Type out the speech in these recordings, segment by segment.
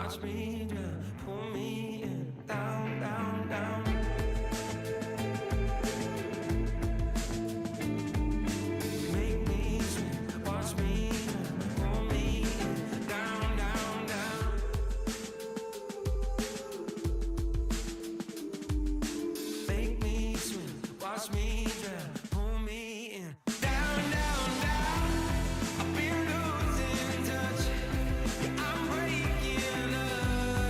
watch me drown, pull me in, down, down, down. Make me swim, watch me drown, pull me in, down, down, down. Make me swim, watch me drown, pull me in, down, down, down. I've been losing touch, yeah, I'm breaking up.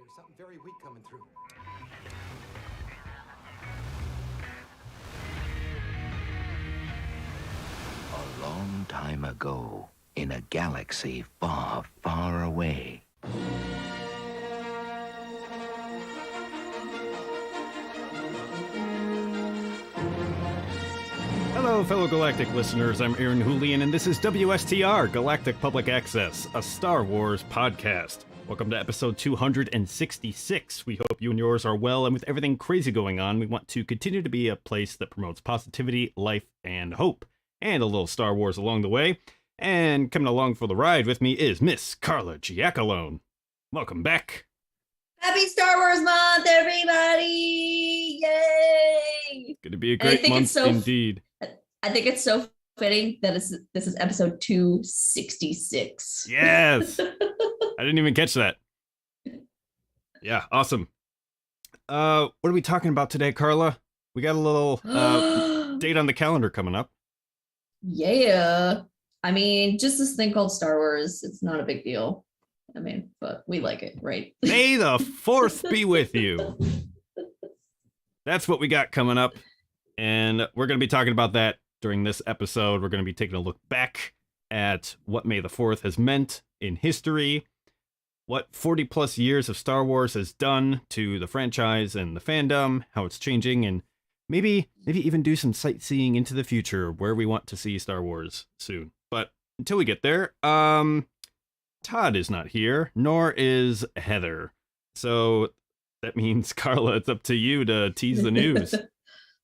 There's something very weak coming through. A long time ago, in a galaxy far, far away. Hello, fellow Galactic listeners. I'm Aaron Julian, and this is WSTR, Galactic Public Access, a Star Wars podcast. Welcome to episode 266. We hope you and yours are well, and with everything crazy going on, we want to continue to be a place that promotes positivity, life, and hope, and a little Star Wars along the way. And coming along for the ride with me is Miss Carla Giacalone. Welcome back. Happy Star Wars Month, everybody! Yay! Going to be a great month indeed. I think it's so fitting that this is episode 266. Yes! I didn't even catch that. Yeah, awesome. What are we talking about today, Carla? We got a little date on the calendar coming up. Yeah. I mean, just this thing called Star Wars, it's not a big deal. I mean, but we like it, right? May the 4th be with you. That's what we got coming up. And we're going to be talking about that during this episode. We're going to be taking a look back at what May the 4th has meant in history, what 40 plus years of Star Wars has done to the franchise and the fandom, how it's changing, and maybe even do some sightseeing into the future where we want to see Star Wars soon. But until we get there, Todd is not here, nor is Heather. So that means, Carla, it's up to you to tease the news.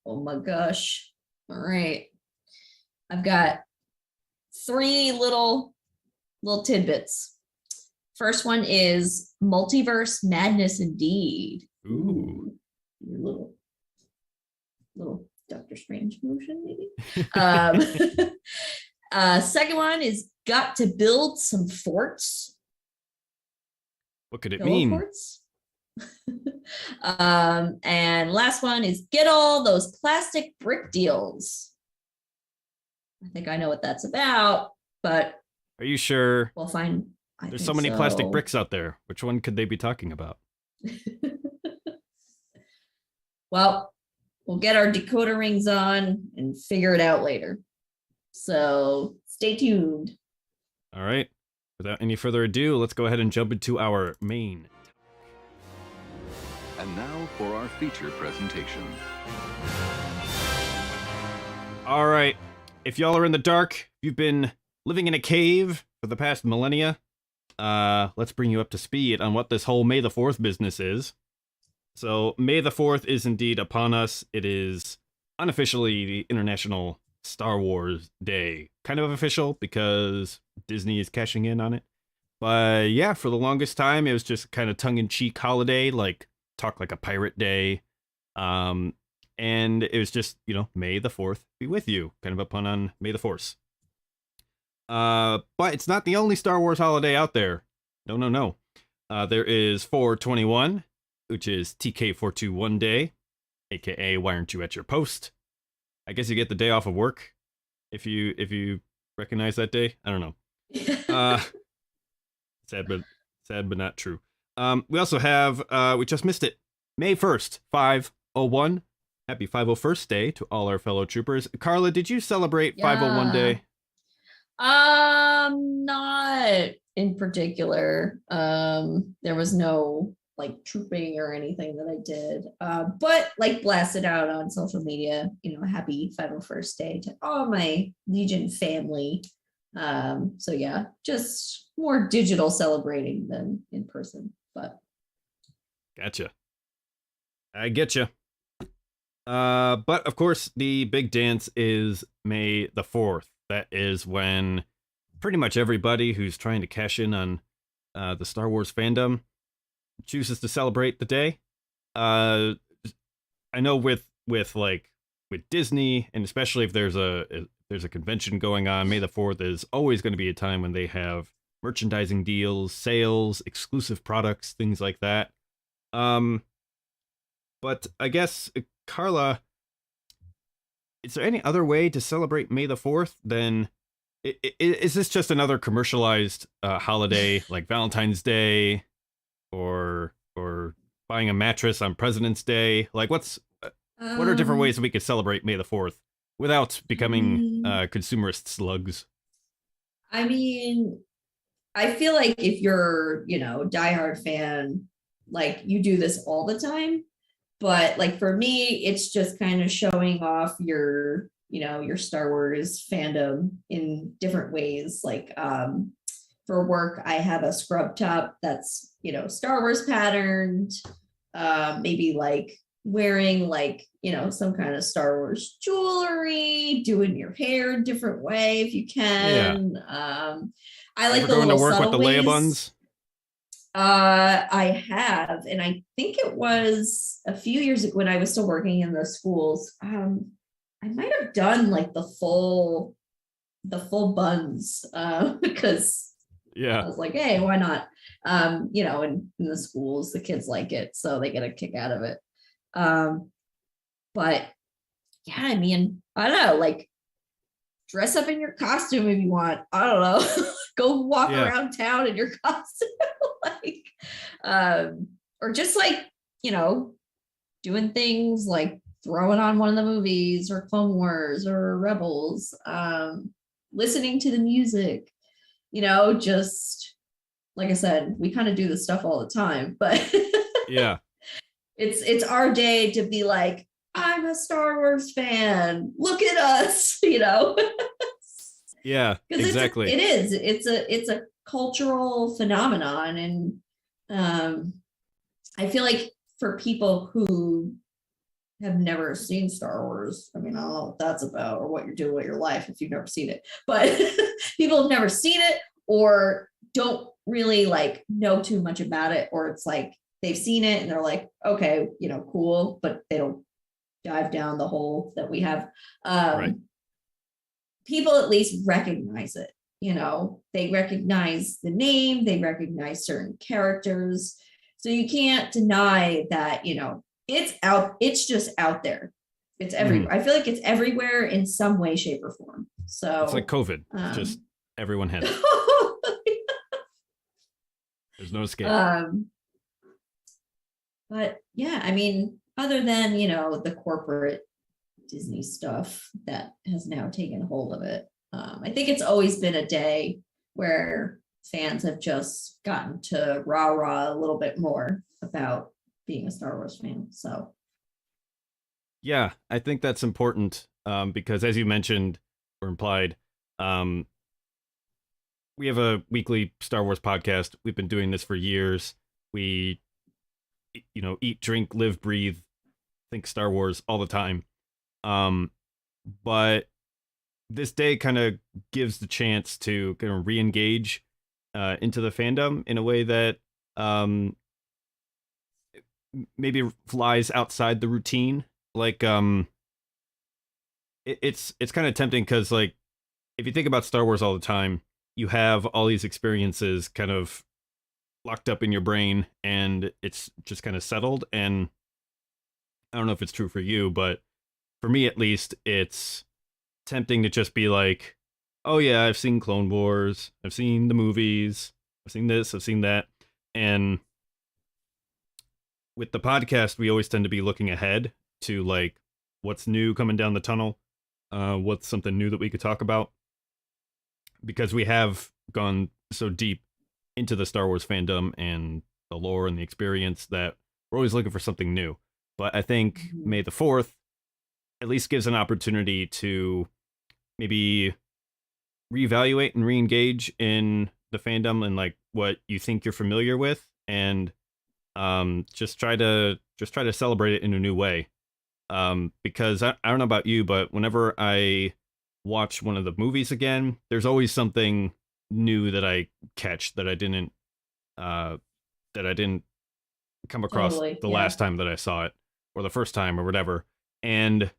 Oh my gosh. All right. I've got 3 little tidbits. First one is multiverse madness indeed. Ooh. Little Doctor Strange motion, maybe. Second one is got to build some forts. What could it mean? Forts. And last one is get all those plastic brick deals. I think I know what that's about, but are you sure? We'll find. There's so many plastic bricks out there. Which one could they be talking about? Well, we'll get our decoder rings on and figure it out later. So stay tuned. All right. Without any further ado, let's go ahead and jump into our main. And now for our feature presentation. All right. If y'all are in the dark, you've been living in a cave for the past millennia, let's bring you up to speed on what this whole May the 4th business is. So May the 4th is indeed upon us. It is unofficially the International Star Wars Day. Kind of official because Disney is cashing in on it. But yeah, for the longest time, it was just kind of tongue-in-cheek holiday, like Talk Like a Pirate Day. And it was just, May the 4th be with you, kind of a pun on May the Force. But it's not the only Star Wars holiday out there. No. There is 4/21, which is TK421 Day, aka Why Aren't You at Your Post? I guess you get the day off of work if you recognize that day. I don't know. Sad but not true. We also have we just missed it. May 1st, 501. Happy 501st Day to all our fellow troopers. Carla, did you celebrate 501 Day? Not in particular. There was no trooping or anything that I did. But blasted out on social media, happy 501st Day to all my Legion family. So yeah, just more digital celebrating than in person, but. Gotcha. I get you. But of course, the big dance is May the 4th. That is when pretty much everybody who's trying to cash in on the Star Wars fandom chooses to celebrate the day. I know with Disney, and especially if there's a convention going on, May the 4th is always going to be a time when they have merchandising deals, sales, exclusive products, things like that. But I guess, Carla, is there any other way to celebrate May the 4th than... Is this just another commercialized holiday like Valentine's Day or or buying a mattress on President's Day? Like, what are different ways that we could celebrate May the 4th without becoming consumerist slugs? I mean, I feel like if you're, diehard fan, like you do this all the time. But like for me, it's just kind of showing off your Star Wars fandom in different ways. Like for work, I have a scrub top that's, Star Wars patterned, maybe like wearing like, some kind of Star Wars jewelry, doing your hair a different way if you can. I like Ever the going to little work with the subtle Leia ways. buns? I have, and I think it was a few years ago when I was still working in the schools. I might have done like the full buns, because I was like, hey, why not? In the schools, the kids like it, so they get a kick out of it. But yeah, I mean, I don't know, like dress up in your costume if you want. I don't know. Go walk around town in your costume. Or just like, doing things like throwing on one of the movies or Clone Wars or Rebels, listening to the music, just like I said, we kind of do this stuff all the time, but it's our day to be like, I'm a Star Wars fan. Look at us, Yeah, exactly. It's a cultural phenomenon, and I feel like for people who have never seen Star Wars, I mean, I don't know what that's about or what you're doing with your life if you've never seen it, but people have never seen it or don't really like know too much about it, or it's like they've seen it and they're like, okay, cool, but they don't dive down the hole that we have. People at least recognize it. They recognize the name, they recognize certain characters. So you can't deny that, it's just out there. It's everywhere. I feel like it's everywhere in some way, shape, or form. So it's like COVID. Just everyone has it. There's no escape. But yeah, I mean, other than, the corporate Disney stuff that has now taken hold of it, I think it's always been a day where fans have just gotten to rah-rah a little bit more about being a Star Wars fan. So yeah, I think that's important, because as you mentioned or implied, we have a weekly Star Wars podcast. We've been doing this for years. We eat, drink, live, breathe, think Star Wars all the time. But this day kind of gives the chance to kind of re-engage into the fandom in a way that maybe flies outside the routine. Like it's kind of tempting because, like, if you think about Star Wars all the time, you have all these experiences kind of locked up in your brain and it's just kind of settled. And I don't know if it's true for you, but for me at least, it's tempting to just be like, oh yeah, I've seen Clone Wars, I've seen the movies, I've seen this, I've seen that. And with the podcast, we always tend to be looking ahead to like what's new coming down the tunnel, what's something new that we could talk about, because we have gone so deep into the Star Wars fandom and the lore and the experience that we're always looking for something new. But I think May the 4th at least gives an opportunity to maybe reevaluate and re-engage in the fandom and like what you think you're familiar with, and just try to celebrate it in a new way. Because I don't know about you, but whenever I watch one of the movies again, there's always something new that I catch that I didn't come across the last time that I saw it, or the first time or whatever. And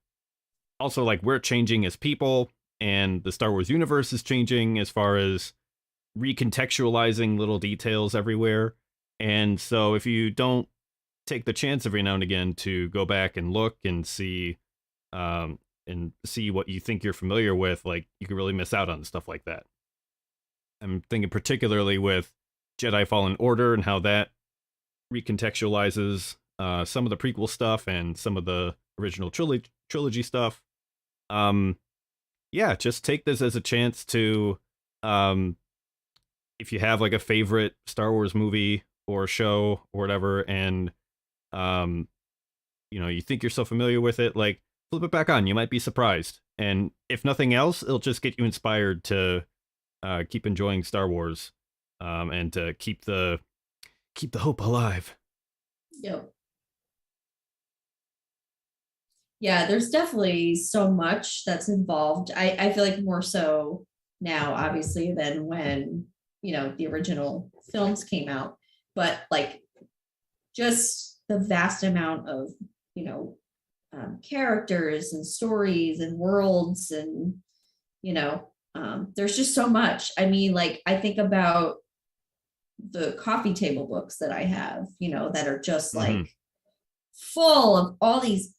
also, like, we're changing as people, and the Star Wars universe is changing as far as recontextualizing little details everywhere. And so if you don't take the chance every now and again to go back and look and see what you think you're familiar with, like, you can really miss out on stuff like that. I'm thinking particularly with Jedi Fallen Order and how that recontextualizes some of the prequel stuff and some of the original trilogy stuff. Yeah, just take this as a chance to, if you have like a favorite Star Wars movie or show or whatever, and you think you're so familiar with it, like flip it back on. You might be surprised, and if nothing else, it'll just get you inspired to keep enjoying Star Wars, and to keep the hope alive. Yep. Yeah, there's definitely so much that's involved. I feel like more so now, obviously, than when, the original films came out. But like just the vast amount of, characters and stories and worlds and, there's just so much. I mean, like I think about the coffee table books that I have, that are just like full of all these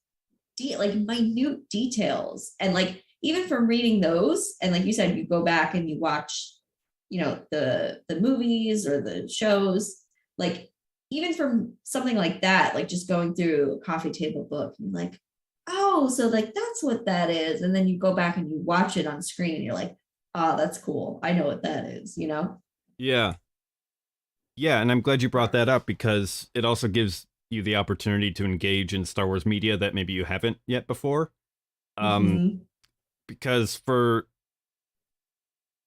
like minute details. And like even from reading those, and like you said, you go back and you watch, the movies or the shows, like even from something like that, like just going through a coffee table book, and like, oh, so like that's what that is. And then you go back and you watch it on screen and you're like, oh, that's cool. I know what that is, Yeah. Yeah, and I'm glad you brought that up because it also gives you the opportunity to engage in Star Wars media that maybe you haven't yet before. Because for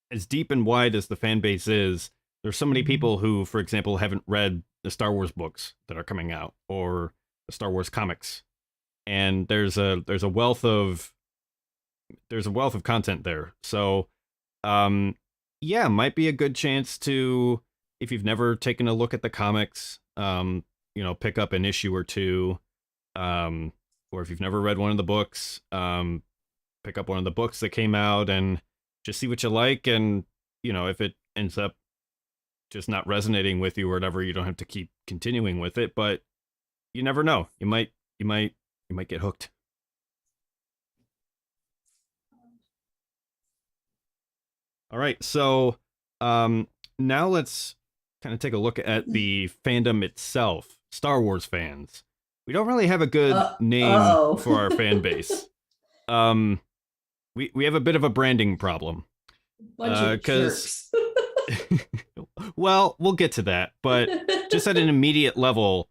as deep and wide as the fan base is, there's so many people who, for example, haven't read the Star Wars books that are coming out or the Star Wars comics. And there's a wealth of content there. So yeah, might be a good chance to, if you've never taken a look at the comics, pick up an issue or two, or if you've never read one of the books, pick up one of the books that came out and just see what you like. And, if it ends up just not resonating with you or whatever, you don't have to keep continuing with it, but you never know. You might get hooked. All right. So, now let's kind of take a look at the fandom itself. Star Wars fans. We don't really have a good name for our fan base. We have a bit of a branding problem. Because well, we'll get to that, but just at an immediate level,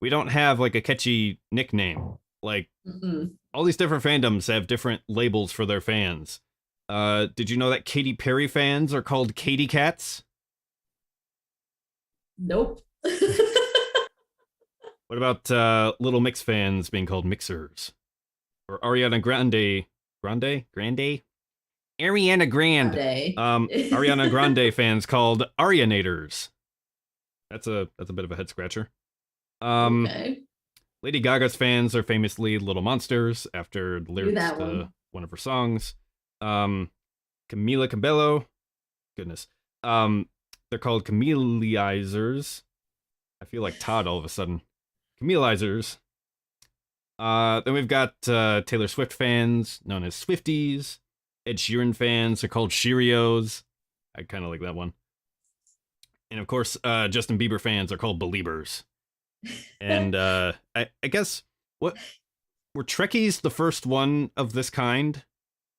we don't have like a catchy nickname. Like all these different fandoms have different labels for their fans. Did you know that Katy Perry fans are called Katy Cats? Nope. What about Little Mix fans being called Mixers? Or Ariana Grande? Ariana Grande. Ariana Grande fans called Arianators. That's a bit of a head scratcher. Okay. Lady Gaga's fans are famously Little Monsters after the lyrics to one of her songs. Camila Cabello, goodness. They're called Chameleizers. I feel like Todd all of a sudden. Chameleizers. Then we've got Taylor Swift fans known as Swifties. Ed Sheeran fans are called Cheerios. I kind of like that one. And of course, Justin Bieber fans are called Beliebers. And I guess, what were Trekkies the first one of this kind?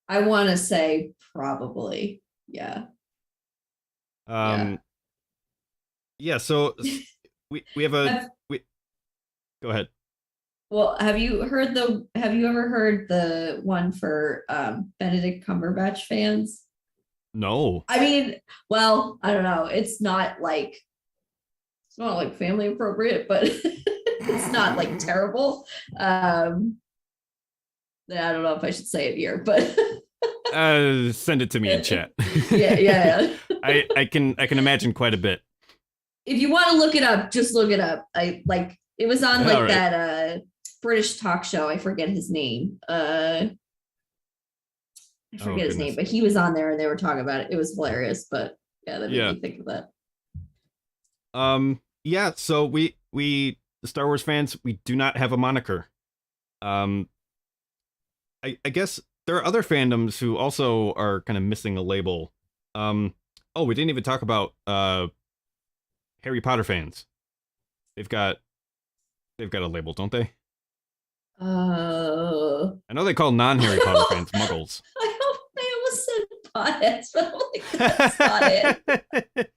I want to say probably, yeah. Yeah. So we have a go ahead. Well, have you ever heard the one for Benedict Cumberbatch fans? No. I mean, well, I don't know. It's not like family appropriate, but it's not like terrible. I don't know if I should say it here, but send it to me in chat. yeah. I can imagine quite a bit. If you want to look it up, just look it up. It was on like that British talk show. I forget his name. I forget his name, but he was on there and they were talking about it. It was hilarious, but yeah, that made me think of that. Yeah, so we the Star Wars fans, we do not have a moniker. I guess there are other fandoms who also are kind of missing a label. We didn't even talk about Harry Potter fans. They've got a label, don't they? Uh, I know they call non-Harry Potter fans muggles. I almost said potheads, but I'm like, that's not it.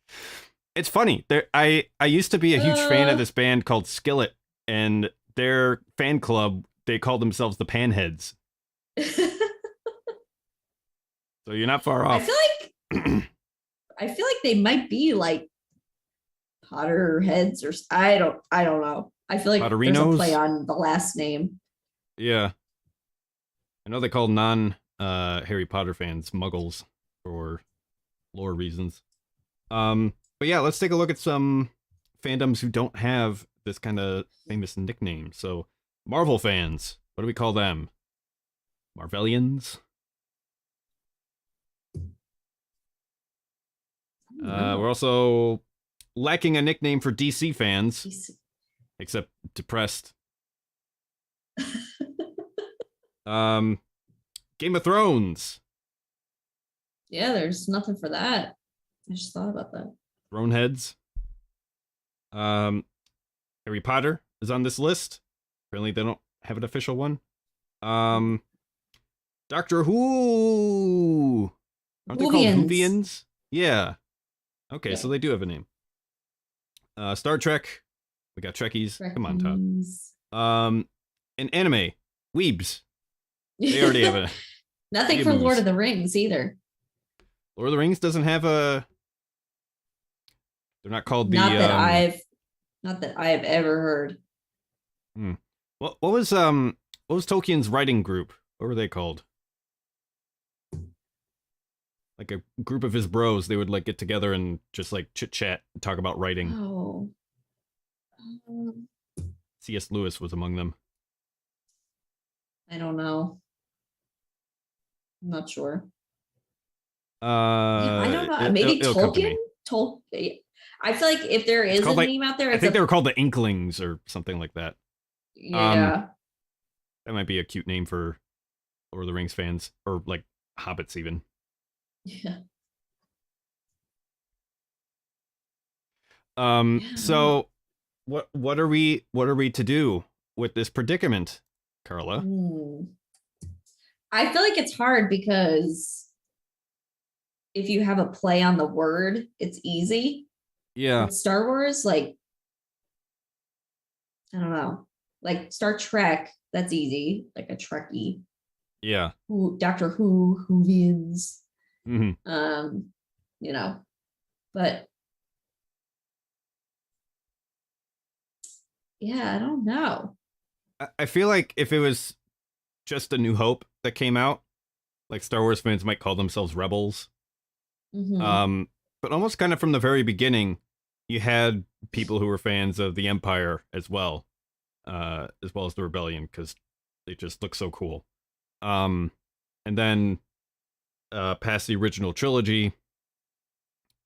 It's funny. I used to be a huge fan Uh. of this band called Skillet, and their fan club, they call themselves the Panheads. So you're not far I off. feel like they might be like Potter heads or I don't know. I feel like there's a Potterinos? play on the last name. Yeah. I know they call non Harry Potter fans muggles for lore reasons. But yeah, let's take a look at some fandoms who don't have this kind of famous nickname. So, Marvel fans, what do we call them? Marvelians? We're also lacking a nickname for DC fans, except depressed. Game of Thrones. Yeah, there's nothing for that. I just thought about that. Throne heads. Harry Potter is on this list. Apparently they don't have an official one. Doctor Who. Aren't they called Whovians. Whovians? Yeah. Okay, Yeah. so they do have a name. Star Trek. We got Trekkies. Come on, Todd. In anime, Weebs. They already have a Nothing Weeaboos. for Lord of the Rings either. Lord of the Rings doesn't have a. They're not called the. Not that I've ever heard. What was Tolkien's writing group? What were they called? Like a group of his bros, they would like get together and just like chit chat and talk about writing. Oh. C.S. Lewis was among them. I don't know. I'm not sure. I I don't know. Maybe Tolkien? Tolkien. I feel like if there is a called, like, name out there, I it's think they were called the Inklings or something like that. yeah. That might be a cute name for Lord of the Rings fans, or like hobbits even. Yeah. So what are we to do with this predicament, Carla? I feel like it's hard because if you have a play on the word, it's easy. Yeah. With Star Wars, like, I don't know. Like Star Trek, that's easy. Like a Trekkie. Yeah. Doctor Who, Whovians. Mm-hmm. You know. But yeah, I don't know. I feel like if it was just A New Hope that came out, like Star Wars fans might call themselves rebels. Mhm. But almost kind of from the very beginning, you had people who were fans of the Empire as well as the Rebellion, because they just look so cool. And then past the original trilogy,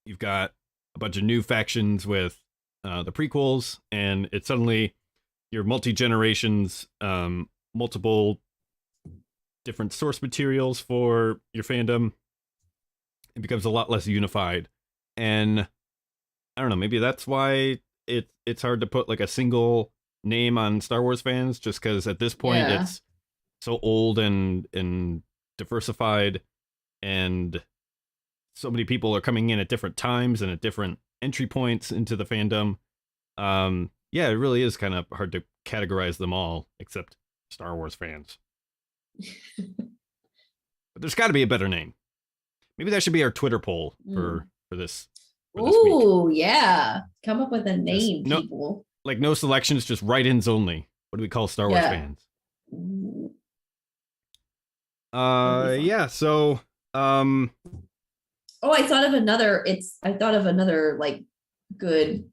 you've got a bunch of new factions with the prequels, and it's suddenly your multi-generations, multiple different source materials for your fandom. It becomes a lot less unified, and I don't know, maybe that's why it's hard to put like a single name on Star Wars fans, just because at this point it's so old and diversified, and so many people are coming in at different times and at different entry points into the fandom. Yeah, it really is kind of hard to categorize them all, except Star Wars fans. But there's got to be a better name. Maybe that should be our Twitter poll for this. For this week. Ooh, yeah. Come up with a name, no- people. Like no selections, just write-ins only. What do we call Star Wars fans? Ooh. Yeah. So, Oh, I thought of another. Like good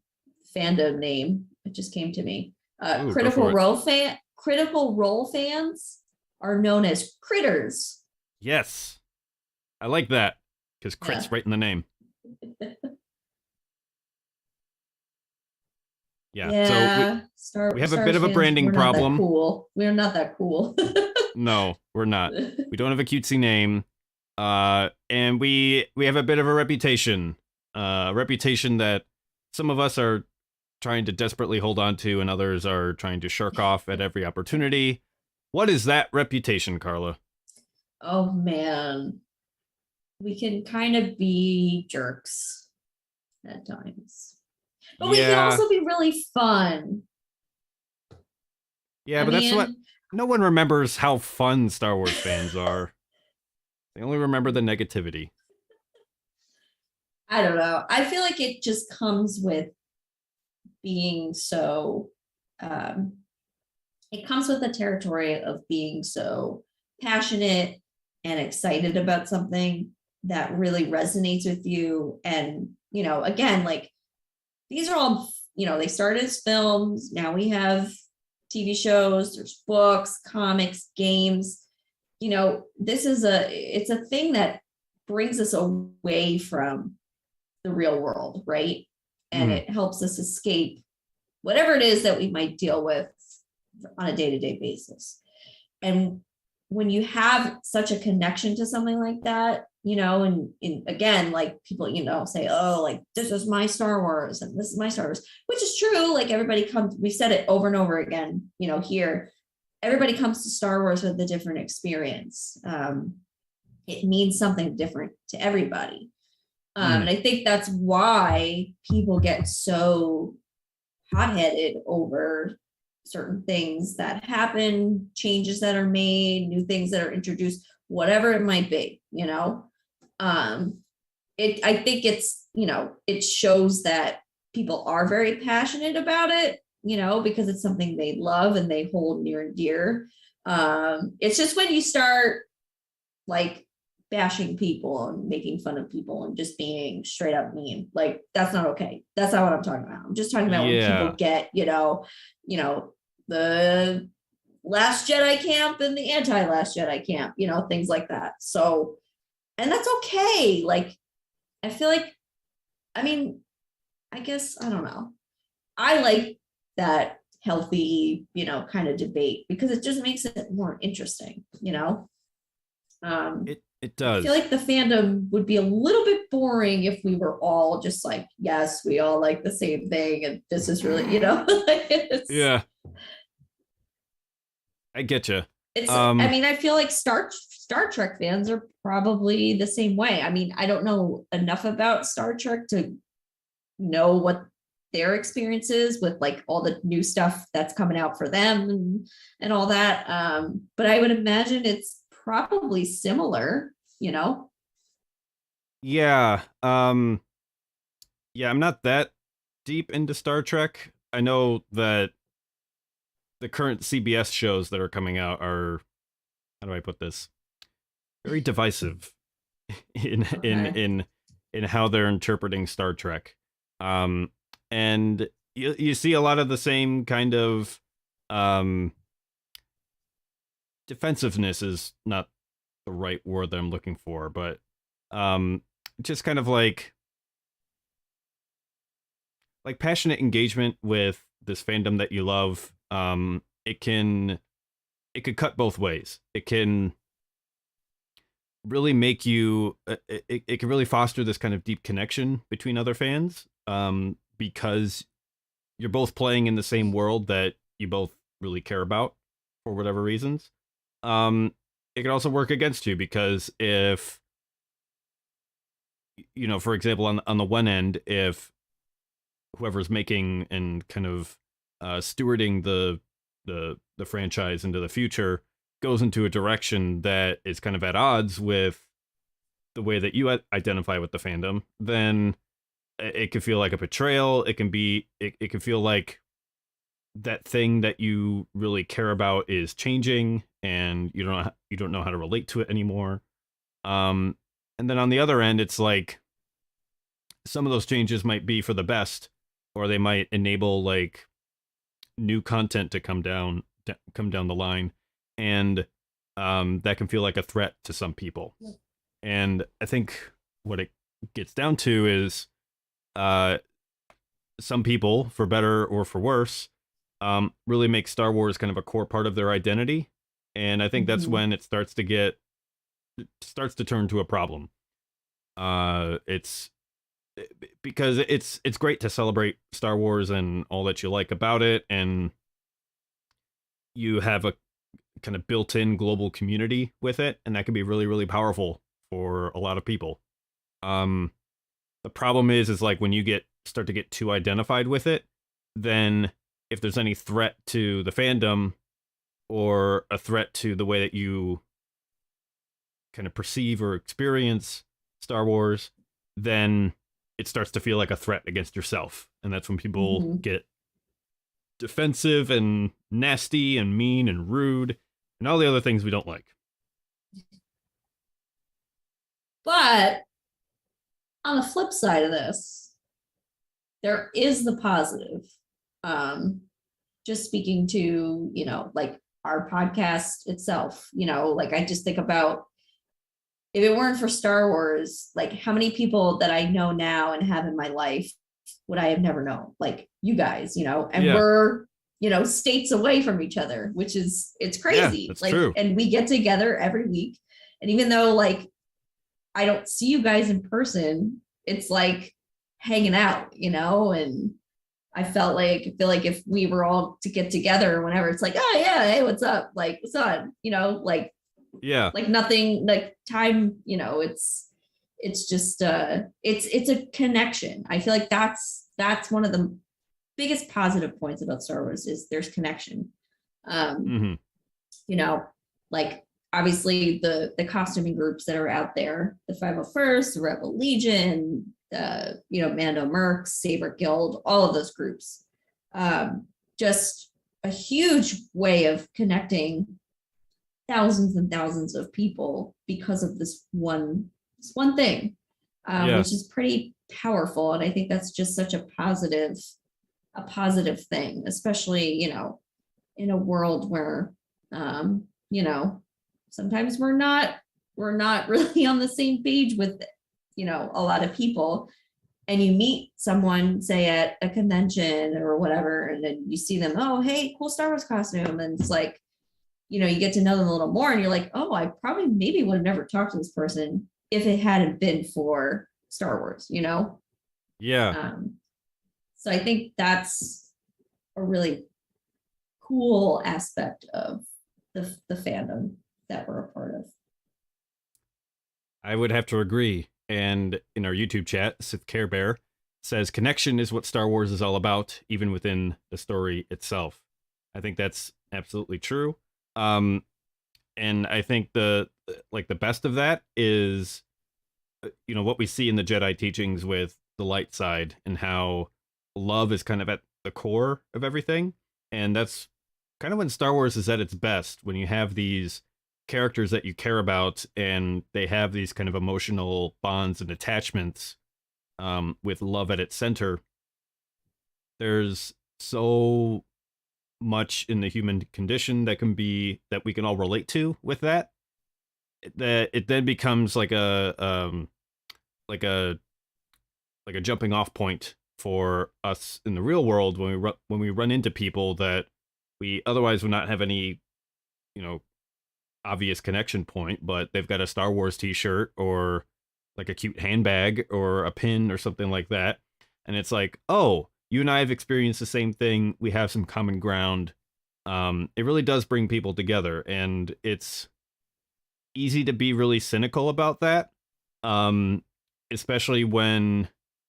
fandom name. It just came to me. Ooh, Critical Role fans are known as critters. Yes, I like that because crit's Yeah. right in the name. Yeah. So we have a bit of a branding problem. Cool. We're not that cool. No, we're not. We don't have a cutesy name. And we have a bit of a reputation. Reputation that some of us are trying to desperately hold on to, and others are trying to shirk off at every opportunity. What is that reputation, Carla? Oh man, we can kind of be jerks at times, but we can Yeah, also be really fun. yeah, I but that's what mean, no one remembers how fun Star Wars fans are. They only remember the negativity. I don't know. I feel like it just comes with being so um it comes with the territory of being so passionate and excited about something that really resonates with you. And, again, like these are all, they started as films. Now we have TV shows, there's books, comics, games. It's a thing that brings us away from the real world, right? And Mhm. it helps us escape whatever it is that we might deal with on a day-to-day basis. And when you have such a connection to something like that, and again, like people, say, oh, like this is my Star Wars and this is my Star Wars, which is true. Like everybody comes, we said it over and over again, here, everybody comes to Star Wars with a different experience. It means something different to everybody. And I think that's why people get so hot-headed over certain things that happen, changes that are made, new things that are introduced, whatever it might be. I think it shows that people are very passionate about it, because it's something they love and they hold near and dear. It's just when you start like bashing people and making fun of people and just being straight up mean, like that's not okay. That's not what I'm talking about. I'm just talking about when people Yeah, get, the Last Jedi camp and the anti-Last Jedi camp, things like that. So, and that's okay. Like, I feel like, I mean, I guess, I don't know. I like that healthy, kind of debate because it just makes it more interesting, Um, it I feel does. like the fandom would be a little bit boring if we were all just like, yes, we all like the same thing, and this is really, it's Yeah, I get you. it's. I Um, mean, I feel like Star Trek fans are probably the same way. I mean, I don't know enough about Star Trek to know what their experience is with like all the new stuff that's coming out for them and all that. But I would imagine it's probably similar. yeah. Yeah, I'm not that deep into Star Trek. I know that the current CBS shows that are coming out are, how do I put this? Very divisive in in Okay. in in how they're interpreting Star Trek. Um and you see a lot of the same kind of um defensiveness is not the right word that I'm looking for, but um just kind of like passionate engagement with this fandom that you love. It could cut both ways. It can really make you it can really foster this kind of deep connection between other fans, because you're both playing in the same world that you both really care about for whatever reasons. It can also work against you because if, for example, on the one end, if whoever's making and kind of stewarding the franchise into the future goes into a direction that is kind of at odds with the way that you identify with the fandom, then it can feel like a betrayal. It can feel like that thing that you really care about is changing, and you don't know how to relate to it anymore. Um, and then on the other end, it's like some of those changes might be for the best, or they might enable like new content to come down the line, and that can feel like a threat to some people. And I think what it gets down to is uh, some people, for better or for worse, really make Star Wars kind of a core part of their identity, and I think that's Mhm. when it starts to turn to a problem. It's because it's great to celebrate Star Wars and all that you like about it, and you have a kind of built-in global community with it, and that can be really, really powerful for a lot of people. Um, the problem is like when you start to get too identified with it, then if there's any threat to the fandom or a threat to the way that you kind of perceive or experience Star Wars, then it starts to feel like a threat against yourself. And that's when people get defensive and nasty and mean and rude and all the other things we don't like. But on the flip side of this, there is the positive. Just speaking to, like our podcast itself, like I just think about if it weren't for Star Wars, like how many people that I know now and have in my life would I have never known? Like you guys, and we're, states away from each other, which is, it's crazy. That's like, true. And we get together every week. And even though like, I don't see you guys in person, it's like hanging out, and I feel like if we were all to get together whenever, it's like, oh yeah, hey, what's up? Like, what's on? Like, yeah, like nothing, like time, it's just it's a connection. I feel like that's one of the biggest positive points about Star Wars is there's connection. Like obviously the costuming groups that are out there, the 501st, the Rebel Legion, Mando Mercs, Saber Guild, all of those groups. Just a huge way of connecting thousands and thousands of people because of this one thing, which is pretty powerful. And I think that's just such a positive thing, especially, in a world where, sometimes we're not really on the same page with, a lot of people, and you meet someone, say at a convention or whatever, and then you see them, oh, hey, cool Star Wars costume. And it's like, you get to know them a little more and you're like, oh, I probably maybe would have never talked to this person if it hadn't been for Star Wars, Yeah. So I think that's a really cool aspect of the fandom that we're a part of. I would have to agree. And in our YouTube chat, Sith Care Bear says connection is what Star Wars is all about, even within the story itself. I think that's absolutely true. And I think the best of that is, what we see in the Jedi teachings with the light side and how love is kind of at the core of everything. And that's kind of when Star Wars is at its best, when you have these characters that you care about and they have these kind of emotional bonds and attachments, with love at its center. There's so much in the human condition that we can all relate to with that it then becomes like a jumping off point for us in the real world when we run into people that we otherwise would not have any obvious connection point, but they've got a Star Wars t-shirt or like a cute handbag or a pin or something like that, and it's like, oh, you and I have experienced the same thing. We have some common ground. It really does bring people together, and it's easy to be really cynical about that, especially when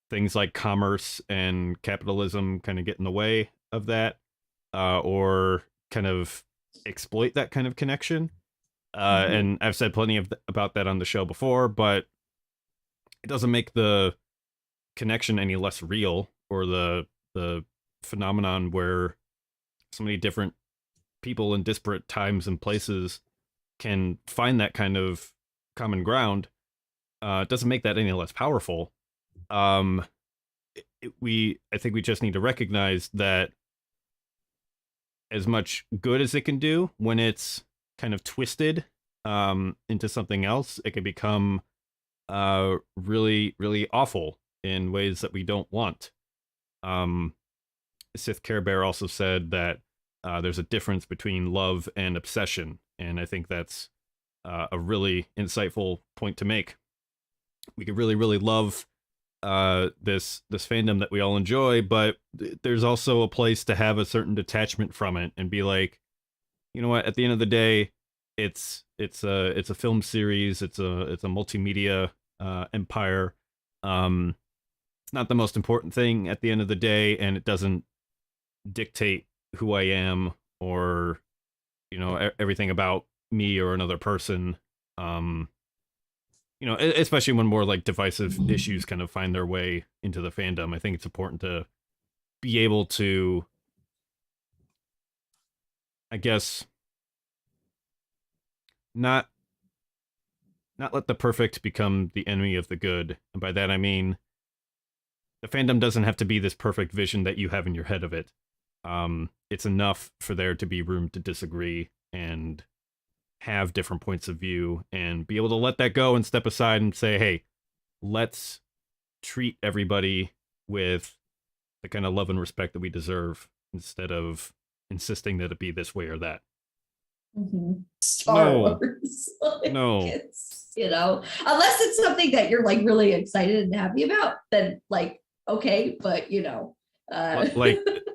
things like commerce and capitalism kind of get in the way of that, or kind of exploit that kind of connection. And I've said plenty about that on the show before, but it doesn't make the connection any less real, or the phenomenon where so many different people in disparate times and places can find that kind of common ground. It doesn't make that any less powerful. I think we just need to recognize that as much good as it can do, when it's kind of twisted into something else, it can become really, really awful in ways that we don't want. Sith Care Bear also said that there's a difference between love and obsession, and I think that's a really insightful point to make. We could really, really love this fandom that we all enjoy, but there's also a place to have a certain detachment from it and be like, you know what, at the end of the day, it's a film series, it's a multimedia empire. It's not the most important thing at the end of the day, and it doesn't dictate who I am or everything about me or another person. Um, especially when more like divisive issues kind of find their way into the fandom. I think it's important to be able to, I guess, not let the perfect become the enemy of the good. And by that I mean the fandom doesn't have to be this perfect vision that you have in your head of it. It's enough for there to be room to disagree and have different points of view and be able to let that go and step aside and say, hey, let's treat everybody with the kind of love and respect that we deserve instead of insisting that it be this way or that. Star No. Wars. Like, No. it's, unless it's something that you're like really excited and happy about, then like, okay, but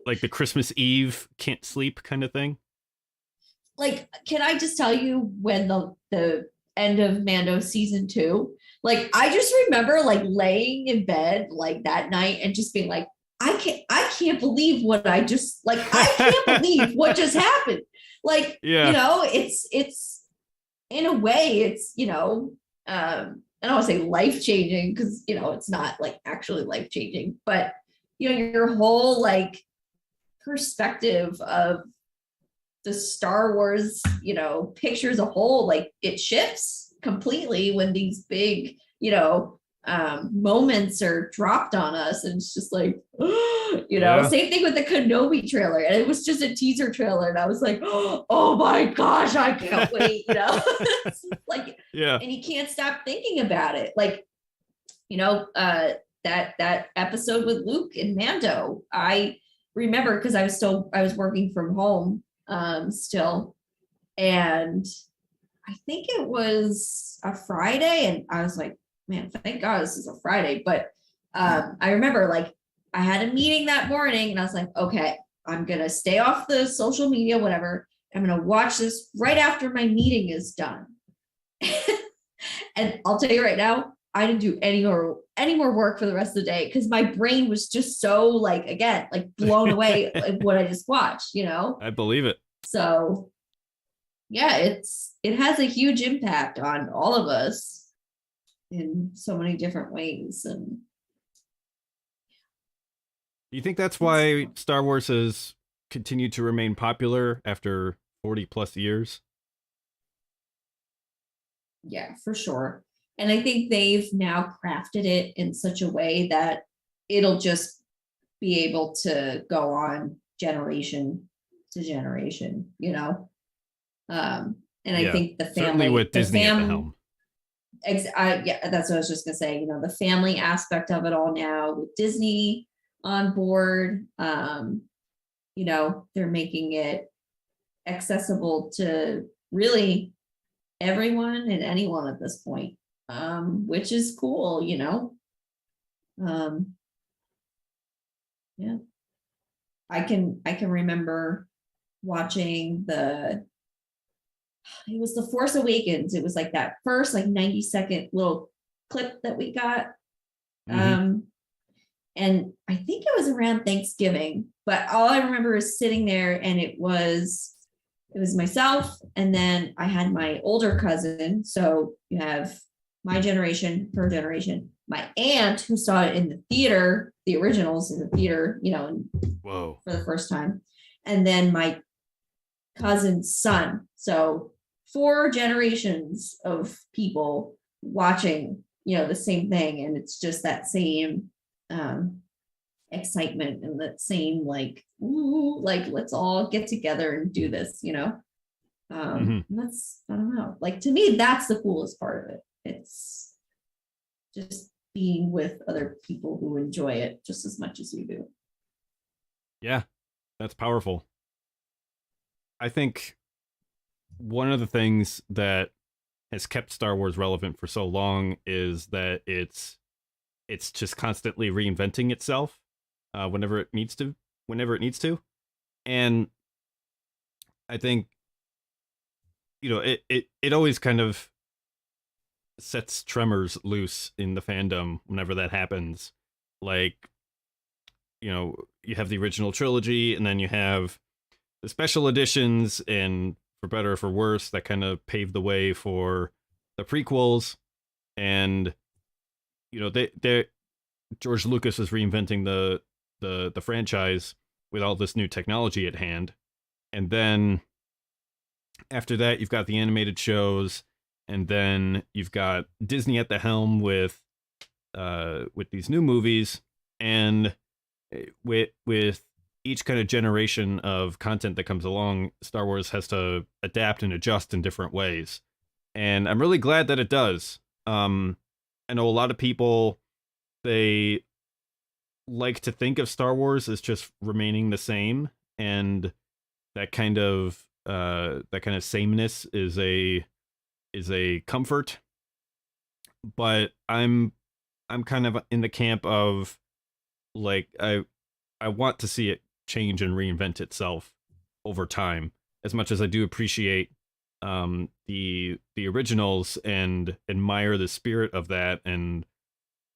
like the Christmas Eve can't sleep kind of thing. like, can I just tell you when the end of Mando season 2, like I just remember like laying in bed like that night and just being like, I can't believe what I just like, I can't believe what just happened. Like, Yeah. It's in a way, it's, I don't want to say life changing because, it's not like actually life changing, but, your whole like perspective of the Star Wars, picture as a whole, like it shifts completely when these big, moments are dropped on us. And it's just like, Yeah. same thing with the Kenobi trailer. And it was just a teaser trailer. And I was like, oh my gosh, I can't wait, It's like, Yeah. and you can't stop thinking about it. Like, that episode with Luke and Mando, I remember because I was working from home still, and I think it was a Friday, and I was like, man, thank God this is a Friday. But I remember like I had a meeting that morning, and I was like, okay, I'm gonna stay off the social media, whatever. I'm gonna watch this right after my meeting is done. And I'll tell you right now, I didn't do any more work for the rest of the day because my brain was just so like, again, like blown away at what I just watched, I believe it. So yeah, it has a huge impact on all of us in so many different ways. And Do you think that's why Star Wars has continued to remain popular after 40 plus years? yeah, for sure. And I think they've now crafted it in such a way that it'll just be able to go on generation to generation, and I think the certainly family with Disney at the fam- helm. yeah, that's what I was just gonna say. The family aspect of it all now with Disney on board. They're making it accessible to really everyone and anyone at this point, which is cool. Yeah, I can remember watching it was The Force Awakens. It was like that first like 90-second little clip that we got. And I think it was around Thanksgiving, but all I remember is sitting there, and it was myself, and then I had my older cousin. So you have my generation, her generation, my aunt who saw it in the theater, the originals in the theater, Whoa. for the first time, and then my cousin's son. So 4 generations of people watching, the same thing. And it's just that same excitement and that same like, ooh, like let's all get together and do this, That's, I don't know, like to me, that's the coolest part of it. It's just being with other people who enjoy it just as much as you do. Yeah, that's powerful. I think one of the things that has kept Star Wars relevant for so long is that it's it's just constantly reinventing itself whenever it needs to, and I think it always kind of sets tremors loose in the fandom whenever that happens. Like, you have the original trilogy, and then you have the special editions, and for better or for worse, that kind of paved the way for the prequels. And they George Lucas is reinventing the franchise with all this new technology at hand. And then after that, you've got the animated shows, and then you've got Disney at the helm with these new movies, and with each kind of generation of content that comes along, Star Wars has to adapt and adjust in different ways. And I'm really glad that it does. I know a lot of people, they like to think of Star Wars as just remaining the same, and that kind of sameness is a comfort. But I'm kind of in the camp of, like, I want to see it change and reinvent itself over time, as much as I do appreciate the originals and admire the spirit of that and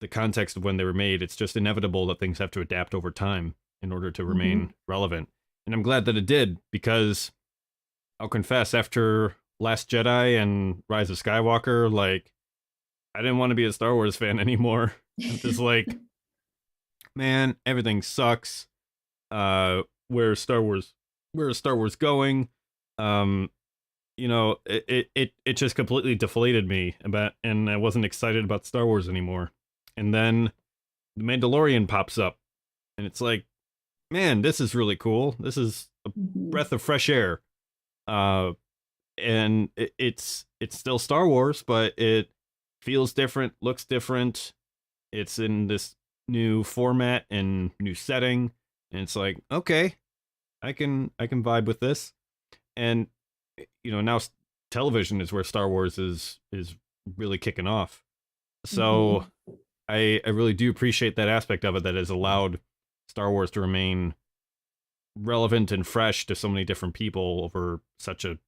the context of when they were made. It's just inevitable that things have to adapt over time in order to remain relevant. And I'm glad that it did, because I'll confess, after Last Jedi and Rise of Skywalker, like, I didn't want to be a Star Wars fan anymore. I'm just like, man, everything sucks. Where's Star Wars going? It just completely deflated me and I wasn't excited about Star Wars anymore. And then The Mandalorian pops up, and it's like, man, this is really cool. This is a breath of fresh air. And it's still Star Wars, but it feels different, looks different. It's in this new format and new setting, and it's like, okay, I can vibe with this. And now television is where Star Wars is really kicking off. So I really do appreciate that aspect of it, that has allowed Star Wars to remain relevant and fresh to so many different people over such a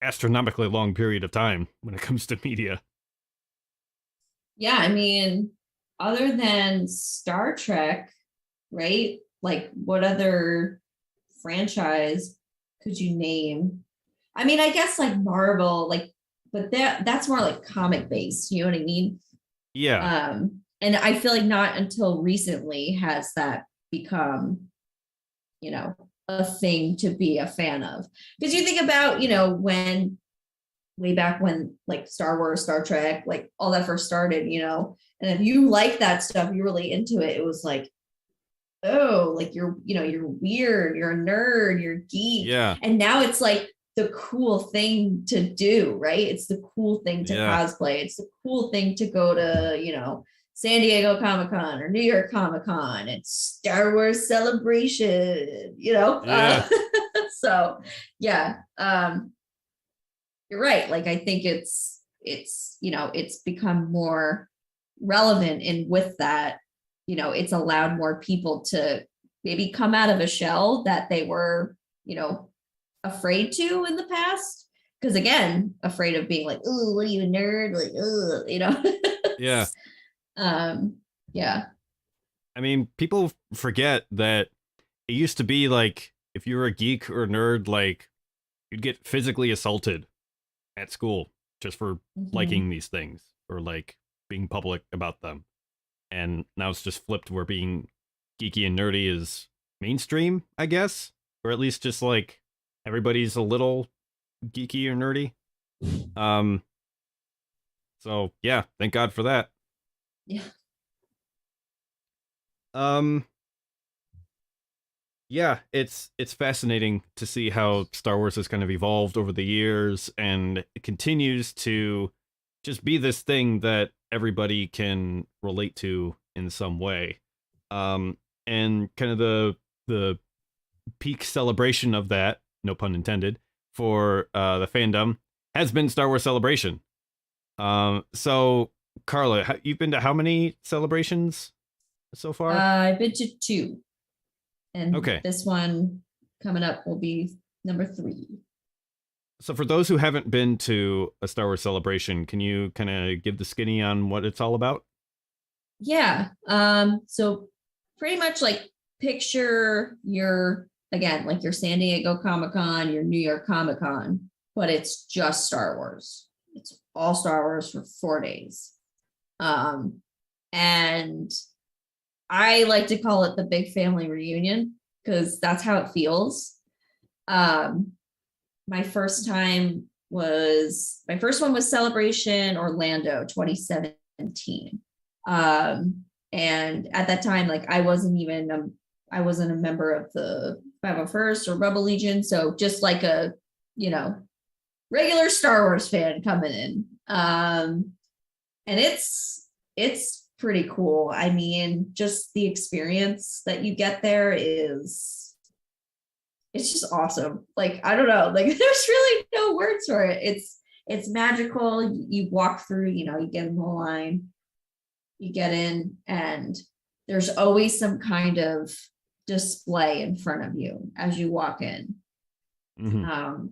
astronomically long period of time when it comes to media. Yeah, I mean, other than Star Trek, right? Like, what other franchise could you name? I mean, I guess like Marvel, like, but that's more like comic based, you know what I mean? Yeah. And I feel like not until recently has that become, a thing to be a fan of. Because you think about, when way back when, like, Star Wars, Star Trek, like all that first started, and if you like that stuff, you're really into it. It was like, oh, like you're weird, you're a nerd, you're a geek. Yeah. And now it's like the cool thing to do, right? It's the cool thing to cosplay. It's the cool thing to go to, San Diego Comic-Con or New York Comic-Con. It's Star Wars Celebration, Yeah. So yeah, you're right. Like, I think it's become more relevant, and with that, it's allowed more people to maybe come out of a shell that they were, afraid to in the past. Because again, afraid of being like, oh, what are you, a nerd? Like, Yeah. Yeah. I mean, people forget that it used to be like, if you were a geek or a nerd, like, you'd get physically assaulted at school just for liking these things, or like being public about them. And now it's just flipped, where being geeky and nerdy is mainstream, I guess, or at least just like everybody's a little geeky or nerdy. So yeah, thank God for that. Yeah. Yeah, it's fascinating to see how Star Wars has kind of evolved over the years, and it continues to just be this thing that everybody can relate to in some way. And kind of the peak celebration of that, no pun intended, for the fandom has been Star Wars Celebration. So Carla, you've been to how many celebrations so far? I've been to 2, and Okay. this one coming up will be number 3. So for those who haven't been to a Star Wars celebration, can you kind of give the skinny on what it's all about? Yeah. So pretty much like picture again, like your San Diego Comic-Con, your New York Comic-Con, but it's just Star Wars. It's all Star Wars for 4 days. And I like to call it the big family reunion because that's how it feels. My first one was Celebration Orlando 2017. And at that time, like I wasn't a member of the 501st or Rebel Legion. So just like a, regular Star Wars fan coming in. And it's pretty cool. I mean, just the experience that you get there it's just awesome. Like, I don't know, like there's really no words for it. It's magical. You walk through, you get in the line, you get in, and there's always some kind of display in front of you as you walk in.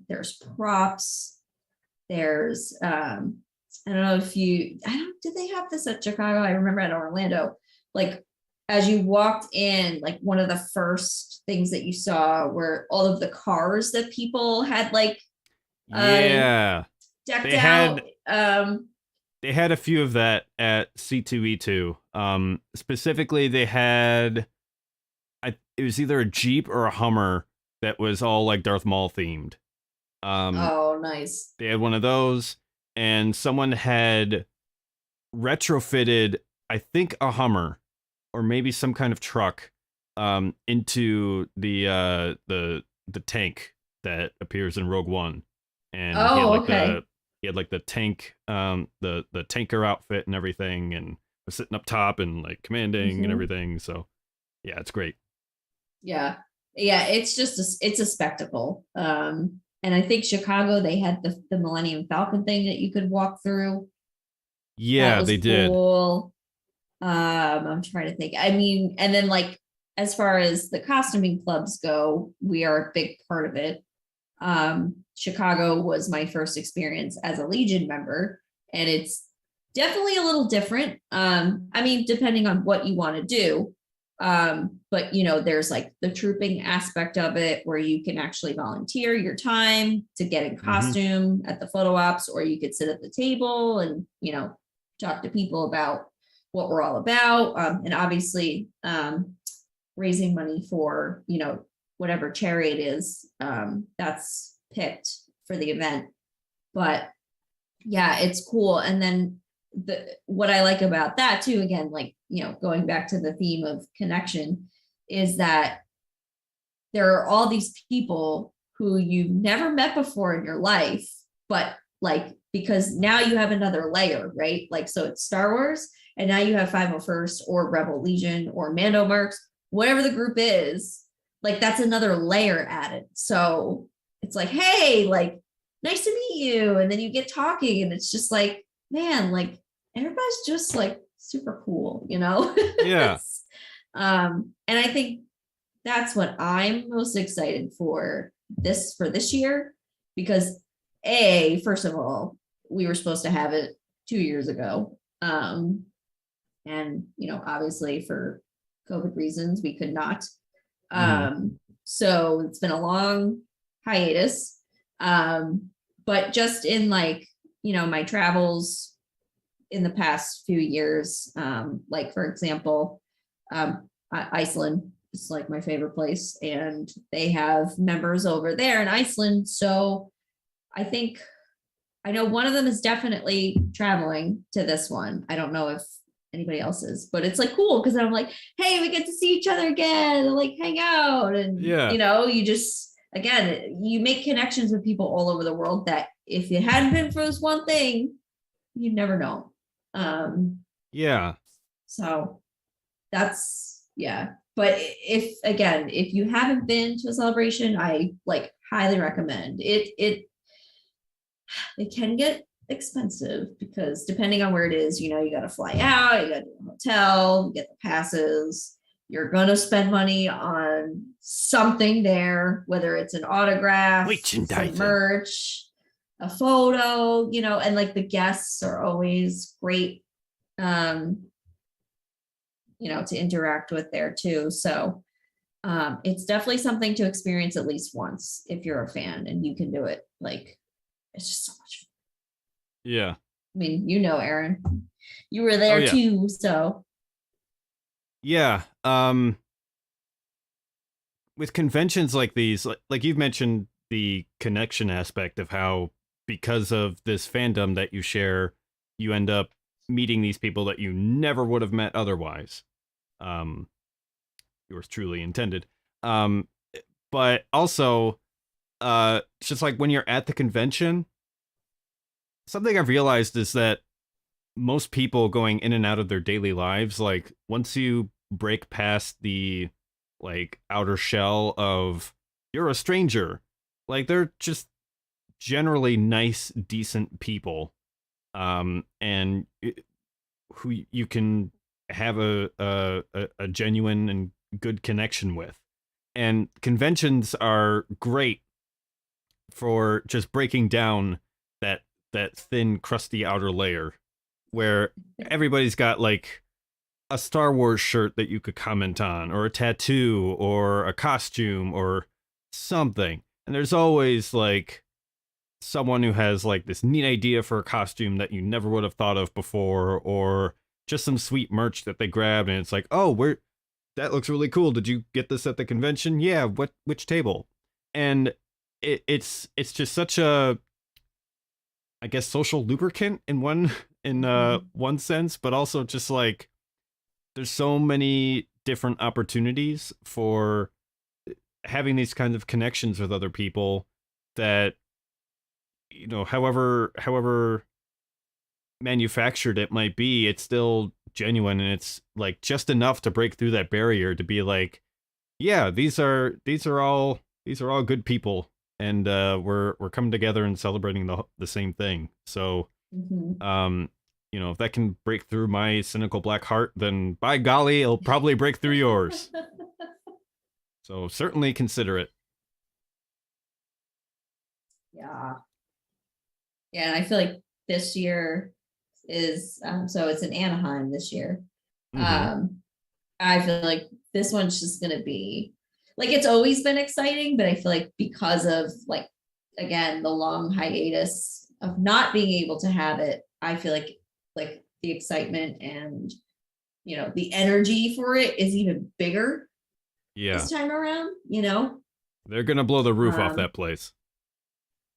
There's props. There's I don't know did they have this at Chicago? I remember at Orlando, like as you walked in, like one of the first things that you saw were all of the cars that people had like decked out. They had a few of that at C2E2. Specifically, they had it was either a Jeep or a Hummer that was all like Darth Maul themed. Oh, nice. They had one of those, and someone had retrofitted, I think, a Hummer or maybe some kind of truck into the tank that appears in Rogue One. And he had like the tank, the tanker outfit and everything, and was sitting up top and like commanding and everything. So yeah, it's great. Yeah, it's just it's a spectacle. And I think Chicago, they had the Millennium Falcon thing that you could walk through. Yeah, they cool. I'm trying to think. I mean, and then like as far as the costuming clubs go, we are a big part of it. Chicago was my first experience as a Legion member, and it's definitely a little different. I mean, depending on what you want to do. But there's like the trooping aspect of it where you can actually volunteer your time to get in costume at the photo ops, or you could sit at the table and, talk to people about what we're all about. And obviously, raising money for, whatever charity it is, that's picked for the event. But yeah, it's cool. And then what I like about that too, again, like, going back to the theme of connection, is that there are all these people who you've never met before in your life, but like, because now you have another layer, right? Like, so it's Star Wars, and now you have 501st or Rebel Legion or Mando Mercs, whatever the group is, like that's another layer added. So it's like, hey, like, nice to meet you. And then you get talking, and it's just like, man, like everybody's just like super cool, Yeah. And I think that's what I'm most excited for this year, because first of all, we were supposed to have it 2 years ago. And obviously for COVID reasons, we could not. So it's been a long hiatus. But just in like, my travels in the past few years, like for example, Iceland is like my favorite place, and they have members over there in Iceland. So I know one of them is definitely traveling to this one. I don't know if anybody else is, but it's like cool because I'm like, hey, we get to see each other again and like hang out. And you just, again, you make connections with people all over the world that if it hadn't been for this one thing, you'd never know. So that's, but if you haven't been to a celebration, I like highly recommend it. It can get expensive because depending on where it is, you got to fly out, you got to do a hotel, get the passes. You're going to spend money on something there, whether it's an autograph, some Merchandising. merch, a photo, and like the guests are always great, to interact with there too. So it's definitely something to experience at least once if you're a fan and you can do it. Like, it's just so much fun. Yeah. I mean, Aaron, you were there yeah. too. So Yeah. With conventions like these, like you've mentioned the connection aspect of how because of this fandom that you share, you end up meeting these people that you never would have met otherwise. Yours truly intended. But also, it's just like when you're at the convention, something I've realized is that most people going in and out of their daily lives, like once you break past the like outer shell of you're a stranger, like they're just generally nice, decent people, and who you can have a genuine and good connection with. And conventions are great for just breaking down that thin, crusty outer layer where everybody's got like a Star Wars shirt that you could comment on, or a tattoo, or a costume, or something. And there's always like someone who has like this neat idea for a costume that you never would have thought of before, or just some sweet merch that they grabbed, and it's like, oh, that looks really cool. Did you get this at the convention? Yeah. Which table? And it's just such a, I guess, social lubricant in one sense, but also just like there's so many different opportunities for having these kinds of connections with other people that, however manufactured it might be, it's still genuine, and it's like just enough to break through that barrier to be like, yeah, these are all good people, and we're coming together and celebrating the same thing. So if that can break through my cynical black heart, then by golly, it'll probably break through yours. So certainly consider it. yeah. Yeah, and I feel like this year is so it's in Anaheim this year. I feel like this one's just gonna be like, it's always been exciting, but I feel like because of like, again, the long hiatus of not being able to have it, I feel like the excitement and the energy for it is even bigger this time around. They're gonna blow the roof off that place.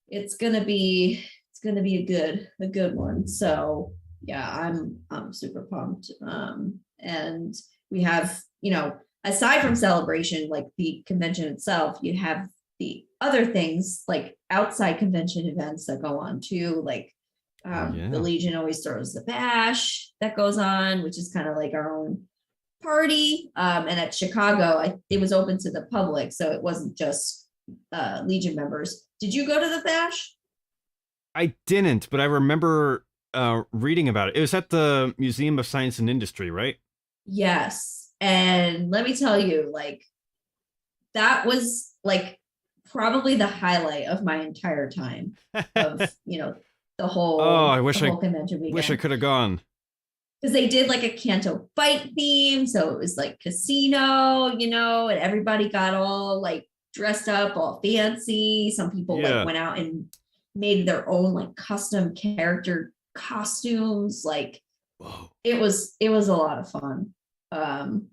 It's gonna be a good one. So yeah, I'm super pumped. And we have, aside from Celebration, like the convention itself, you have the other things like outside convention events that go on too. Like the Legion always throws the bash that goes on, which is kind of like our own party. And at Chicago, it was open to the public, so it wasn't just Legion members. Did you go to the bash? I didn't, but I remember reading about it. It was at the Museum of Science and Industry, right? Yes. And let me tell you, like, that was like probably the highlight of my entire time of, the whole, whole convention weekend. Wish I could have gone. Because they did like a Canto Bight theme. So it was like casino, and everybody got all like dressed up, all fancy. Some people like went out and made their own like custom character costumes. Like, whoa. It was a lot of fun. And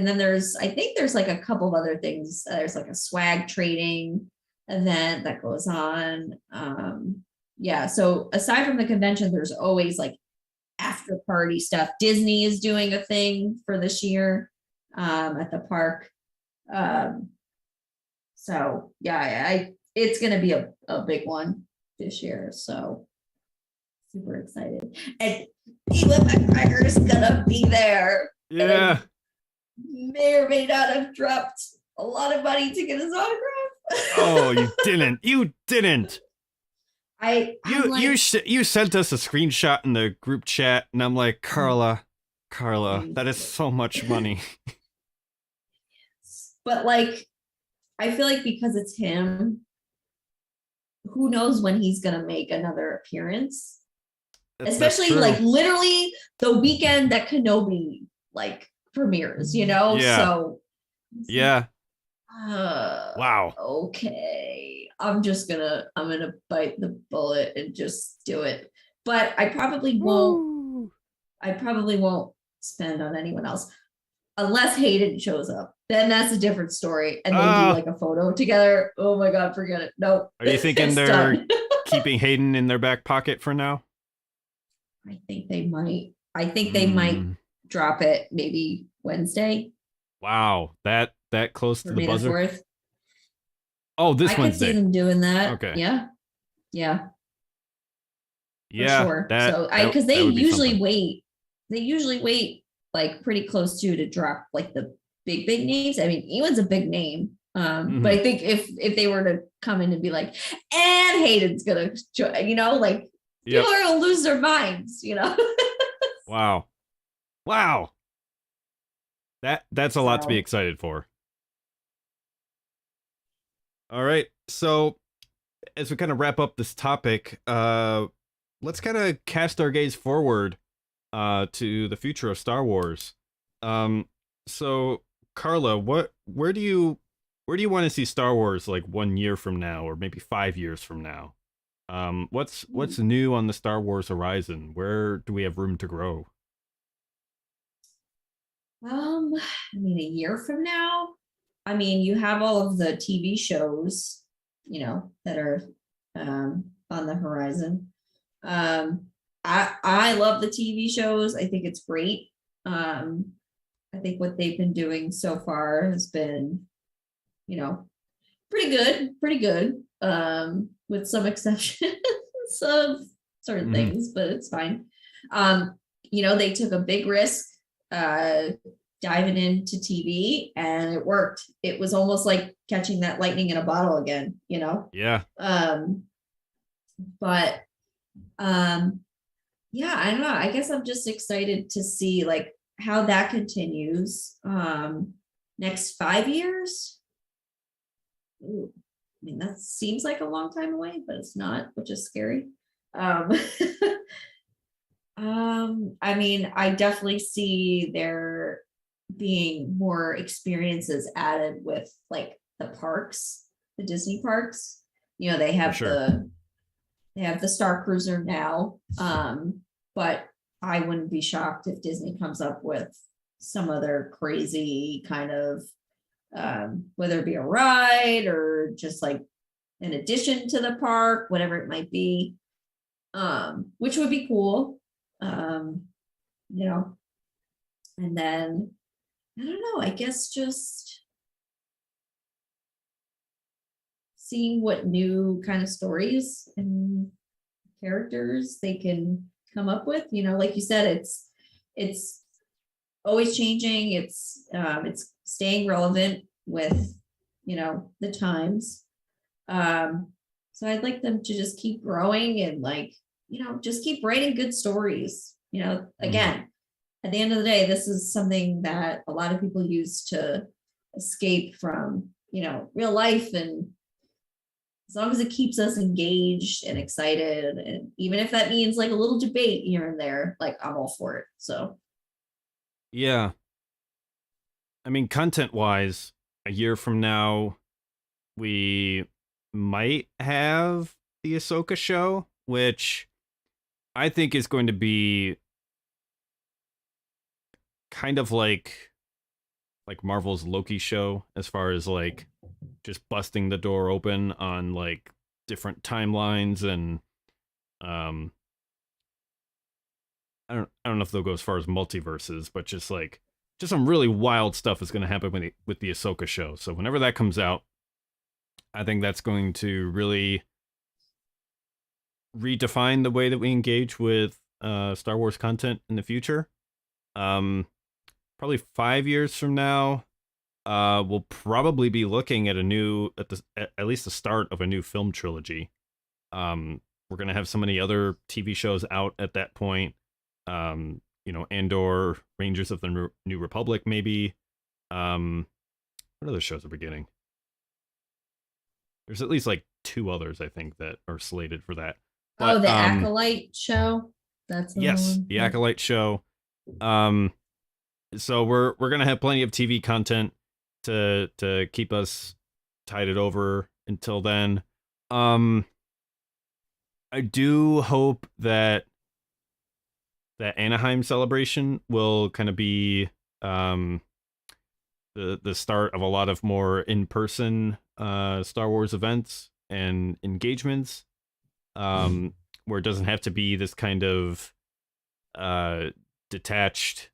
then I think there's like a couple of other things. There's like a swag trading event that goes on. Yeah. So aside from the convention, there's always like after party stuff. Disney is doing a thing for this year at the park. So yeah, it's going to be a big one this year. So super excited. And Ewan McGregor is going to be there. Yeah. May or may not have dropped a lot of money to get his autograph. Oh, you didn't. You didn't. I'm like, You sent us a screenshot in the group chat, and I'm like, Carla, Mm. that is so much money. but like, I feel like because it's him, who knows when he's gonna make another appearance? That's Especially true. like literally the weekend that Kenobi like premieres, you know? Yeah. So Yeah. Wow. okay. I'm gonna bite the bullet and just do it. But I probably won't. Woo. I probably won't spend on anyone else unless Hayden shows up. Then that's a different story. And they do Ah. like a photo together. Oh my god, forget it. No. Are you thinking It's they're done. keeping Hayden in their back pocket for now? I think they might. I think they might drop it maybe Wednesday Wow, that close for to the May the buzzer. 4th. Oh, this I could see Wednesday. them doing that. Okay. Yeah. Yeah. Yeah, Sure. that So because that they would be usually something. wait, like pretty close to drop like the big names. I mean, Ewan's a big name. But I think if they were to come in and be like, and Hayden's gonna join, you know, like Yep. people are gonna lose their minds, you know. Wow. That's a lot to be So- excited for. All right. So as we kind of wrap up this topic, let's kind of cast our gaze forward to the future of Star Wars. So Carla, where do you want to see Star Wars like 1 year from now, or maybe 5 years from now? What's new on the Star Wars horizon? Where do we have room to grow? I mean, a year from now, I mean, you have all of the TV shows, you know, that are on the horizon. I love the TV shows. I think it's great. I think what they've been doing so far has been, you know, pretty good. With some exceptions of certain things, but it's fine. You know, they took a big risk diving into TV and it worked. It was almost like catching that lightning in a bottle again, you know? Yeah. But yeah, I don't know. I guess I'm just excited to see like how that continues. Next 5 years. Ooh, I mean, that seems like a long time away, but it's not, which is scary. I mean, I definitely see there being more experiences added with like the parks, the Disney parks. You know, they have sure. they have the Star Cruiser now. But I wouldn't be shocked if Disney comes up with some other crazy kind of whether it be a ride or just like an addition to the park, whatever it might be, which would be cool. You know, and then I don't know, I guess just seeing what new kind of stories and characters they can come up with. You know, like you said, it's always changing. It's staying relevant with, you know, the times. So I'd like them to just keep growing and like, you know, just keep writing good stories. You know, again, at the end of the day, this is something that a lot of people use to escape from, you know, real life. And as long as it keeps us engaged and excited, and even if that means like a little debate here and there, like I'm all for it. So Yeah. I mean, content-wise, a year from now, we might have the Ahsoka show, which I think is going to be kind of like Marvel's Loki show, as far as like just busting the door open on like different timelines, and I don't know if they'll go as far as multiverses, but just some really wild stuff is going to happen with the Ahsoka show. So whenever that comes out, I think that's going to really redefine the way that we engage with Star Wars content in the future. Probably 5 years from now, we'll probably be looking at at least the start of a new film trilogy. we're gonna have so many other TV shows out at that point. Andor, Rangers of the New Republic, maybe. What other shows are we getting? There's at least like 2 others I think that are slated for that. But, the Acolyte show. That's yes, the Acolyte show. So we're gonna have plenty of TV content to keep us tided over until then. I do hope that Anaheim celebration will kind of be the start of a lot of more in-person Star Wars events and engagements, where it doesn't have to be this kind of detached,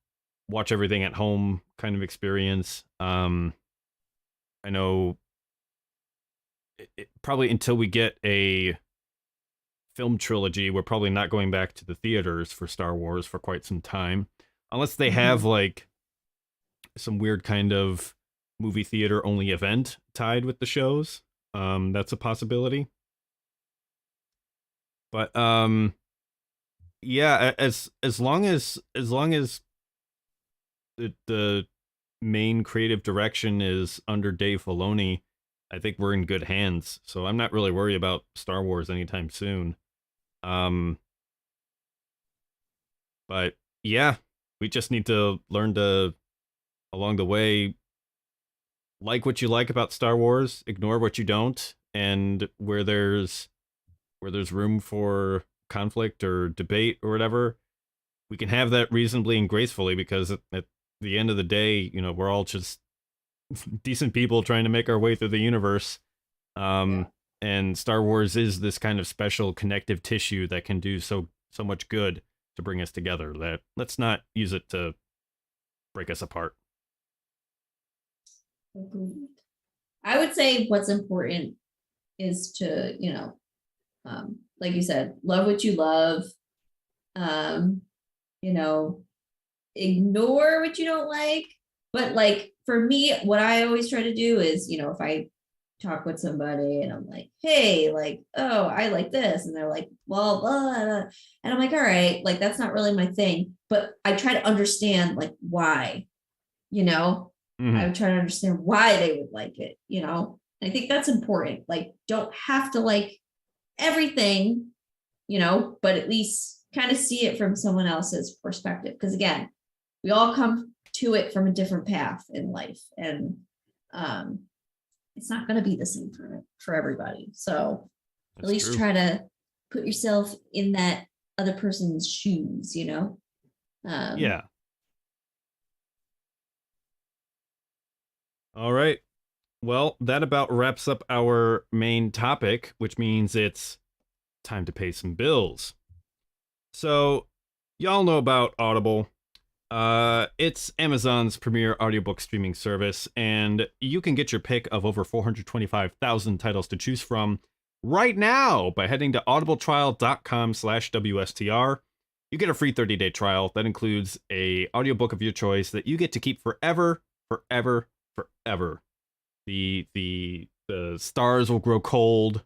watch everything at home kind of experience. I know probably until we get a film trilogy, we're probably not going back to the theaters for Star Wars for quite some time, unless they have like some weird kind of movie theater only event tied with the shows. That's a possibility. But yeah, as long as the main creative direction is under Dave Filoni, I think we're in good hands. So I'm not really worried about Star Wars anytime soon. But yeah, we just need to learn to, along the way, like what you like about Star Wars, ignore what you don't, and where there's room for conflict or debate or whatever, we can have that reasonably and gracefully, because at the end of the day, we're all just decent people trying to make our way through the universe. And Star Wars is this kind of special connective tissue that can do so much good to bring us together. That let's not use it to break us apart. Agreed. I would say what's important is to, like you said, love what you love. Ignore what you don't like. But like for me, what I always try to do is, if I talk with somebody and I'm like, hey, like, oh, I like this. And they're like, well, blah, blah. And I'm like, all right, like, that's not really my thing. But I try to understand like why, I would try to understand why they would like it, I think that's important. Like, don't have to like everything, but at least kind of see it from someone else's perspective. Because again, we all come to it from a different path in life. And it's not going to be the same for everybody. So That's at least true. try to put yourself in that other person's shoes, Yeah. All right. Well, that about wraps up our main topic, which means it's time to pay some bills. So, y'all know about Audible. It's Amazon's premier audiobook streaming service, and you can get your pick of over 425,000 titles to choose from right now by heading to audibletrial.com/WSTR. You get a free 30-day trial that includes a audiobook of your choice that you get to keep forever. The stars will grow cold.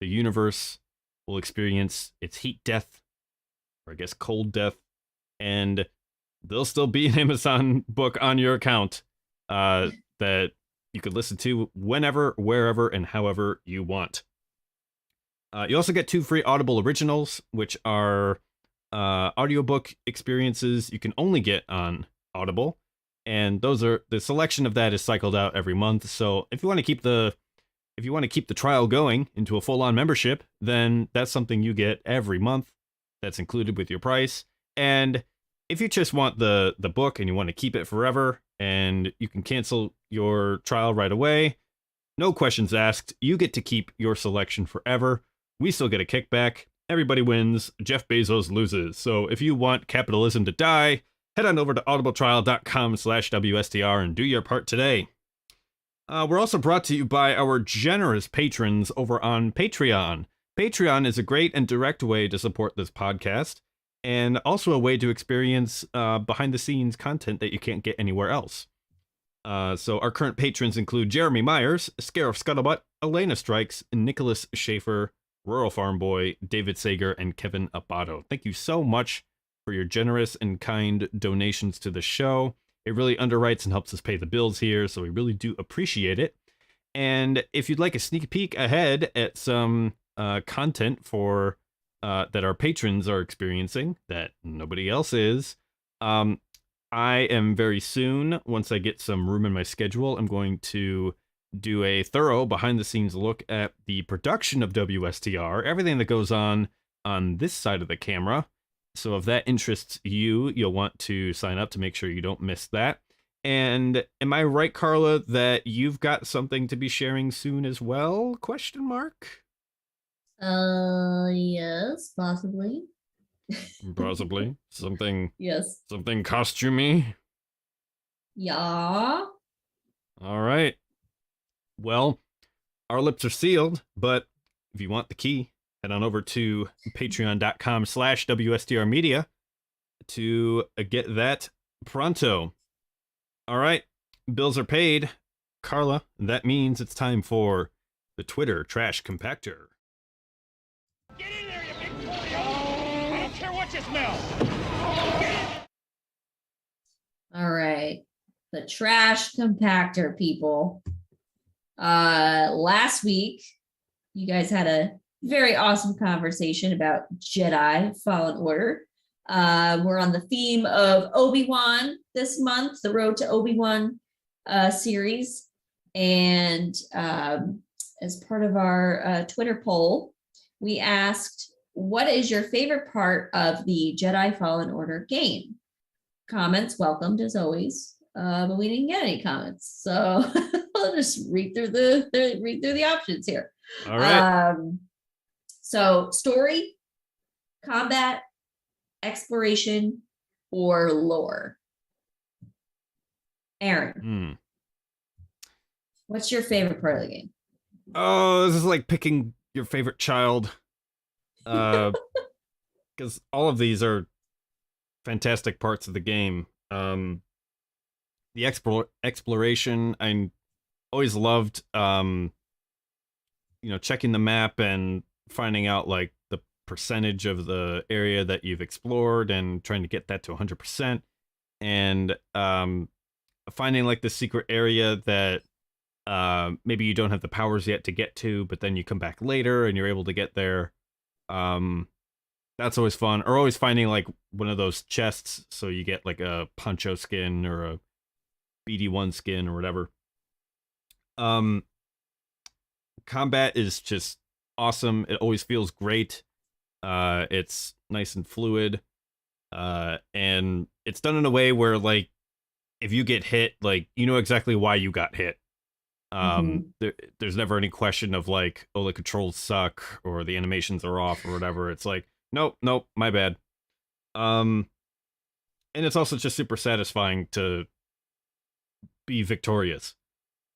The universe will experience its heat death, or I guess cold death, and there'll still be an Amazon book on your account that you could listen to whenever, wherever, and however you want. You also get 2 free Audible originals, which are audiobook experiences you can only get on Audible. And the selection of that is cycled out every month. So if you want to keep the trial going into a full-on membership, then that's something you get every month. That's included with your price. And if you just want the book and you want to keep it forever and you can cancel your trial right away, no questions asked, you get to keep your selection forever. We still get a kickback. Everybody wins. Jeff Bezos loses. So if you want capitalism to die, head on over to audibletrial.com/WSTR and do your part today. We're also brought to you by our generous patrons over on Patreon. Patreon is a great and direct way to support this podcast, and also a way to experience behind-the-scenes content that you can't get anywhere else. So our current patrons include Jeremy Myers, Scarif Scuttlebutt, Elena Strikes, Nicholas Schaefer, Rural Farm Boy, David Sager, and Kevin Abato. Thank you so much for your generous and kind donations to the show. It really underwrites and helps us pay the bills here, so we really do appreciate it. And if you'd like a sneak peek ahead at some content for that our patrons are experiencing that nobody else is, I am very soon, once I get some room in my schedule, I'm going to do a thorough behind-the-scenes look at the production of WSTR, everything that goes on this side of the camera. So if that interests you, you'll want to sign up to make sure you don't miss that. And am I right, Carla, that you've got something to be sharing soon as well? Question mark? Yes, possibly. Possibly. Something Yes. costumey. Yeah. All right. Well, our lips are sealed, but if you want the key, head on over to patreon.com/WSTR Media to get that pronto. All right. Bills are paid. Carla, that means it's time for the Twitter Trash Compactor. Get in there, you big polio! I don't care what you smell! All right. The trash compactor, people. Last week, you guys had a very awesome conversation about Jedi Fallen Order. We're on the theme of Obi-Wan this month, the Road to Obi-Wan series. And as part of our Twitter poll, we asked, what is your favorite part of the Jedi Fallen Order game? Comments welcomed as always, but we didn't get any comments. So I'll just read through the options here. All right. So story, combat, exploration, or lore. Aaron, what's your favorite part of the game? Oh, this is like picking your favorite child. Because all of these are fantastic parts of the game. The exploration, I always loved, checking the map and finding out like the percentage of the area that you've explored and trying to get that to 100%. And finding like the secret area that maybe you don't have the powers yet to get to, but then you come back later and you're able to get there. That's always fun. Or always finding like one of those chests, so you get like a poncho skin or a BD1 skin or whatever. Combat is just awesome. It always feels great. It's nice and fluid. And it's done in a way where like if you get hit, like you know exactly why you got hit. There's never any question of like, oh, the controls suck or the animations are off or whatever. It's like, nope, my bad. And it's also just super satisfying to be victorious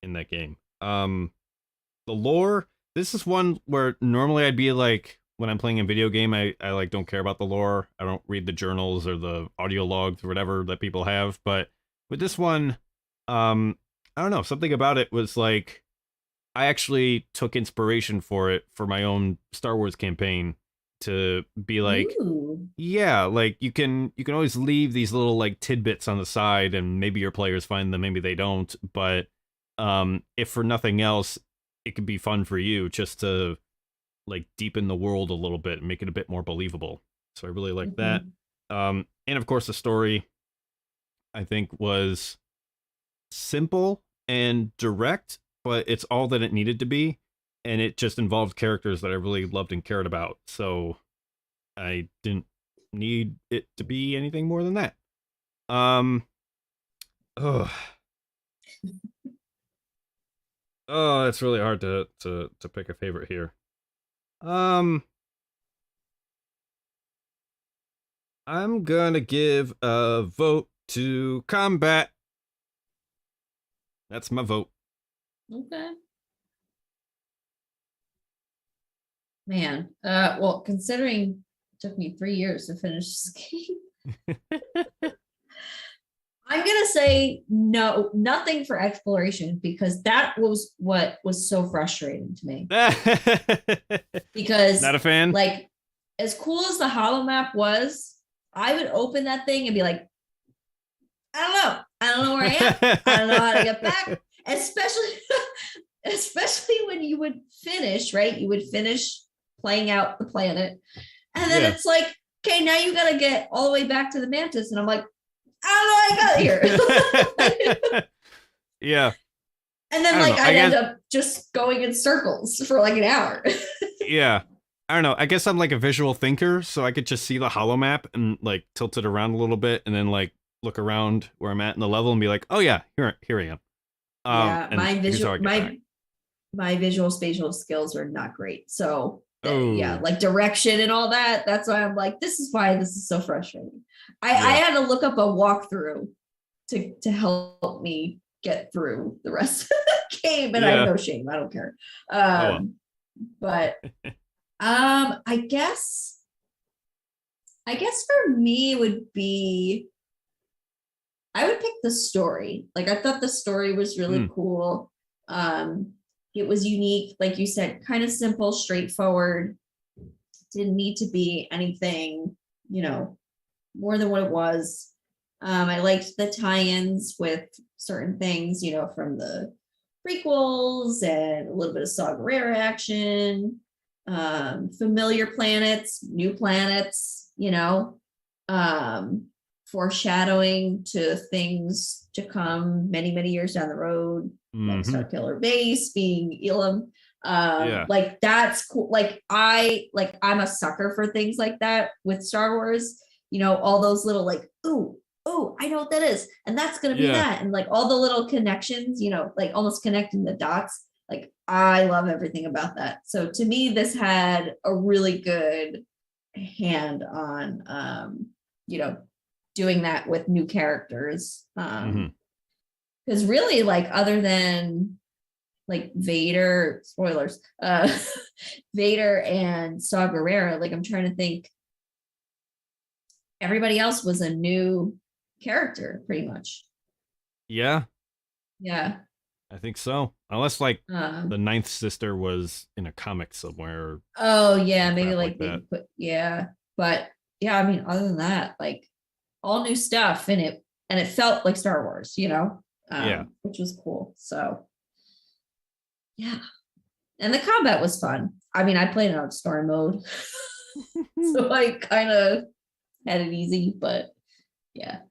in that game. The lore, this is one where normally I'd be like, when I'm playing a video game, I like don't care about the lore. I don't read the journals or the audio logs or whatever that people have. But with this one, I don't know, something about it was like, I actually took inspiration for it for my own Star Wars campaign to be like, Ooh. yeah, like you can always leave these little like tidbits on the side and maybe your players find them, maybe they don't. But if for nothing else, it could be fun for you just to like deepen the world a little bit and make it a bit more believable. So I really like that. And of course the story I think was simple and direct, but it's all that it needed to be, and it just involved characters that I really loved and cared about, so I didn't need it to be anything more than that. It's really hard to pick a favorite here. I'm gonna give a vote to combat. That's my vote. Okay. Man, well, considering it took me 3 years to finish this game, I'm gonna say no, nothing for exploration because that was what was so frustrating to me. Because Not a fan. like as cool as the hollow map was, I would open that thing and be like, I don't know. I don't know where I am. I don't know how to get back. Especially, especially when you would finish, right? You would finish playing out the planet. And then Yeah. it's like, okay, now you gotta get all the way back to the mantis. And I'm like, I don't know how I got here. Yeah. And then I don't like know. I'd I end guess- up just going in circles for like an hour. Yeah. I don't know. I guess I'm like a visual thinker, so I could just see the hollow map and like tilt it around a little bit and then like look around where I'm at in the level and be like, oh yeah, here I am. Yeah, and my here's how I visual get back. my visual spatial skills are not great. So yeah, Oh. like direction and all that. That's why I'm like, this is why this is so frustrating. I Yeah. had to look up a walkthrough to help me get through the rest of the game, and I Yeah. have no shame. I don't care. well. But I guess for me it would be I would pick the story. Like I thought the story was really cool. It was unique, like you said, kind of simple, straightforward. Didn't need to be anything, more than what it was. I liked the tie-ins with certain things, from the prequels and a little bit of Saw Gerrera action, familiar planets, new planets, foreshadowing to things to come many, many years down the road, like Mhm. Starkiller Base being Elam. Yeah. Like that's cool. I'm a sucker for things like that with Star Wars. All those little like, ooh, I know what that is, and that's gonna be Yeah. that, and like all the little connections, like almost connecting the dots. Like I love everything about that. So to me, this had a really good hand on, doing that with new characters. Mhm. Because really, like other than like Vader, spoilers, Vader and Saw Gerrera, like I'm trying to think, everybody else was a new character pretty much. Yeah, Yeah. I think so. Unless like Um, the ninth sister was in a comic somewhere. oh yeah, some maybe crap like like they that. put, yeah. But yeah, I mean, other than that, like all new stuff in it, and it felt like Star Wars, Yeah. which was cool. So yeah. And the combat was fun. I mean, I played it on story mode. So I kind of had it easy, but yeah.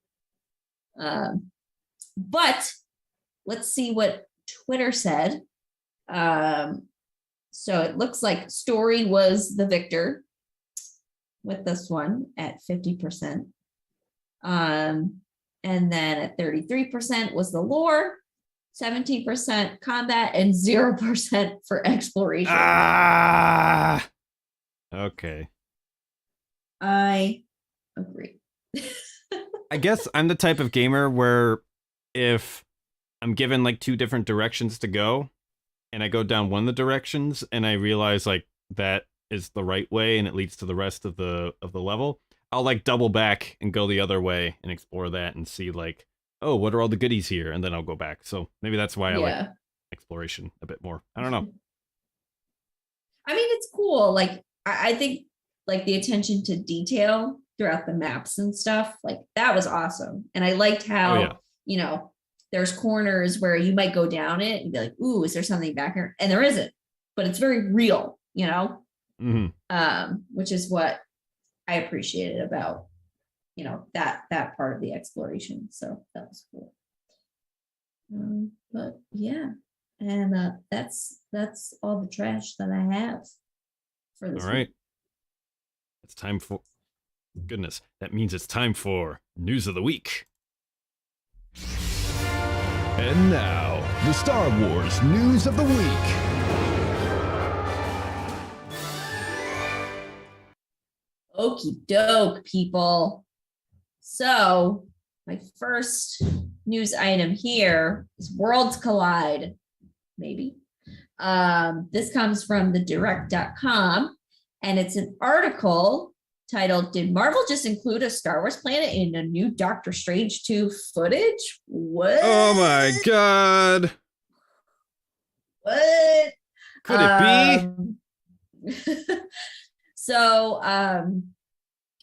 But let's see what Twitter said. So it looks like story was the victor with this one at 50%. And then at 33% was the lore, 17% combat, and 0% for exploration. Ah. Okay. I agree. I guess I'm the type of gamer where if I'm given like two different directions to go and I go down one of the directions and I realize like that is the right way and it leads to the rest of the level, I'll like double back and go the other way and explore that and see like, oh, what are all the goodies here? And then I'll go back. So maybe that's why I like exploration a bit more. I don't know. I mean, it's cool. Like, I think like the attention to detail throughout the maps and stuff, like that was awesome. And I liked how, there's corners where you might go down it and be like, ooh, is there something back here? And there isn't, but it's very real, which is what I appreciated about, that part of the exploration. So that was cool. But yeah, and that's all the trash that I have for this. All right. It's time for, goodness, that means it's time for News of the Week. And now, the Star Wars News of the Week. Okie doke, people. So, my first news item here is Worlds Collide, maybe. This comes from the direct.com, and it's an article titled, "Did Marvel just include a Star Wars planet in a new Doctor Strange 2 footage? What? Oh my god. What? Could it be? So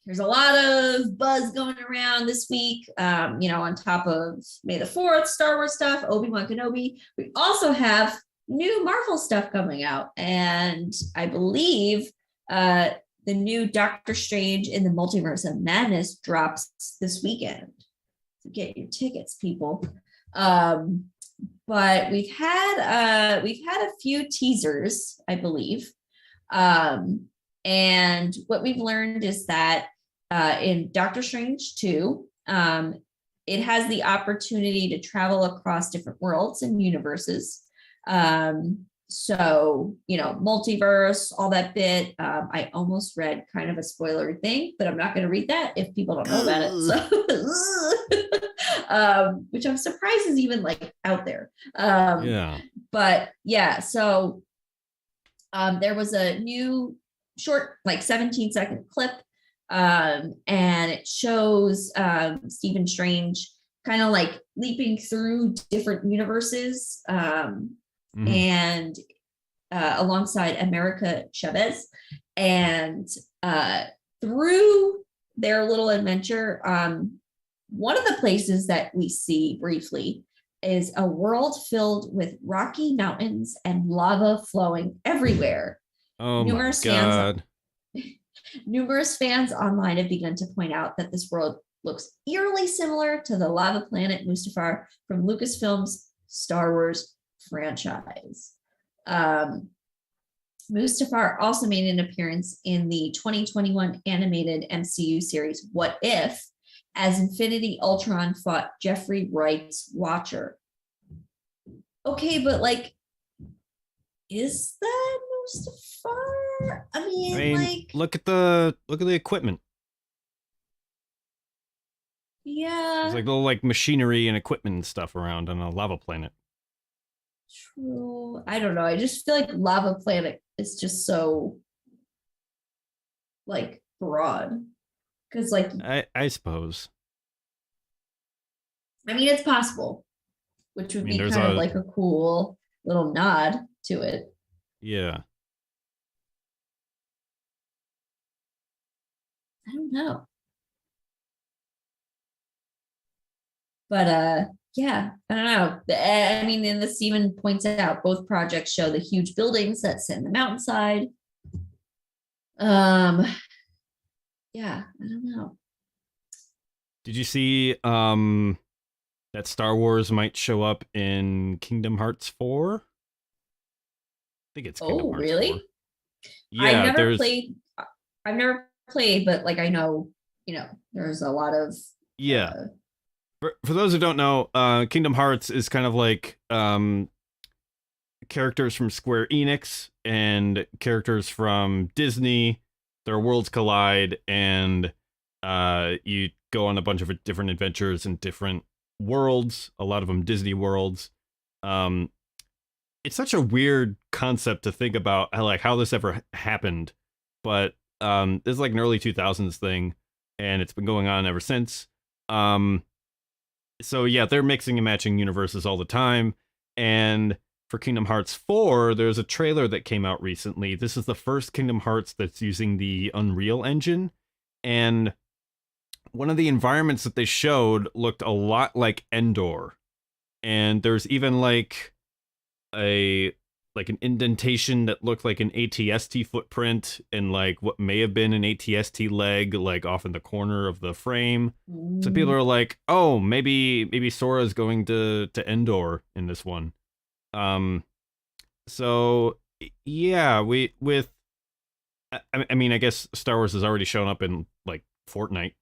there's a lot of buzz going around this week. On top of May the 4th, Star Wars stuff, Obi-Wan Kenobi. We also have new Marvel stuff coming out. And I believe the new Doctor Strange in the Multiverse of Madness drops this weekend. So get your tickets, people. But we've had a few teasers, I believe. And what we've learned is that in Doctor Strange 2, it has the opportunity to travel across different worlds and universes. So, multiverse, all that bit. I almost read kind of a spoiler thing, but I'm not going to read that if people don't know about it. So, which I'm surprised is even out there. Yeah. But yeah, so there was a new short, 17-second clip, and it shows Stephen Strange kind of leaping through different universes, and alongside America Chavez, and through their little adventure, one of the places that we see briefly is a world filled with rocky mountains and lava flowing everywhere. Oh my god. Numerous fans online have begun to point out that this world looks eerily similar to the lava planet Mustafar from Lucasfilm's Star Wars franchise. Mustafar also made an appearance in the 2021 animated MCU series What If, as Infinity Ultron fought Jeffrey Wright's Watcher. Okay, but is that Mustafar? I mean, look at the equipment. Yeah. There's little machinery and equipment and stuff around on a lava planet. True. I don't know. I just feel like lava planet is just so broad. Because I suppose. I mean, it's possible, which would be kind of a cool little nod to it. Yeah. I don't know. But yeah, I don't know. I mean, and this even points out both projects show the huge buildings that sit in the mountainside. Yeah, I don't know. Did you see that Star Wars might show up in Kingdom Hearts 4? I think it's Kingdom Hearts really? 4. Yeah, I've never played, but I know, there's a lot of For those who don't know, Kingdom Hearts is kind of characters from Square Enix and characters from Disney. Their worlds collide, and you go on a bunch of different adventures in different worlds, a lot of them Disney worlds. It's such a weird concept to think about how this ever happened, but this is an early 2000s thing, and it's been going on ever since. So yeah, they're mixing and matching universes all the time. And for Kingdom Hearts 4, there's a trailer that came out recently. This is the first Kingdom Hearts that's using the Unreal Engine. And one of the environments that they showed looked a lot like Endor. And there's even an indentation that looked like an ATST footprint and what may have been an ATST leg off in the corner of the frame. So people are like, oh, maybe Sora's going to Endor in this one. So yeah, I mean, I guess Star Wars has already shown up in Fortnite.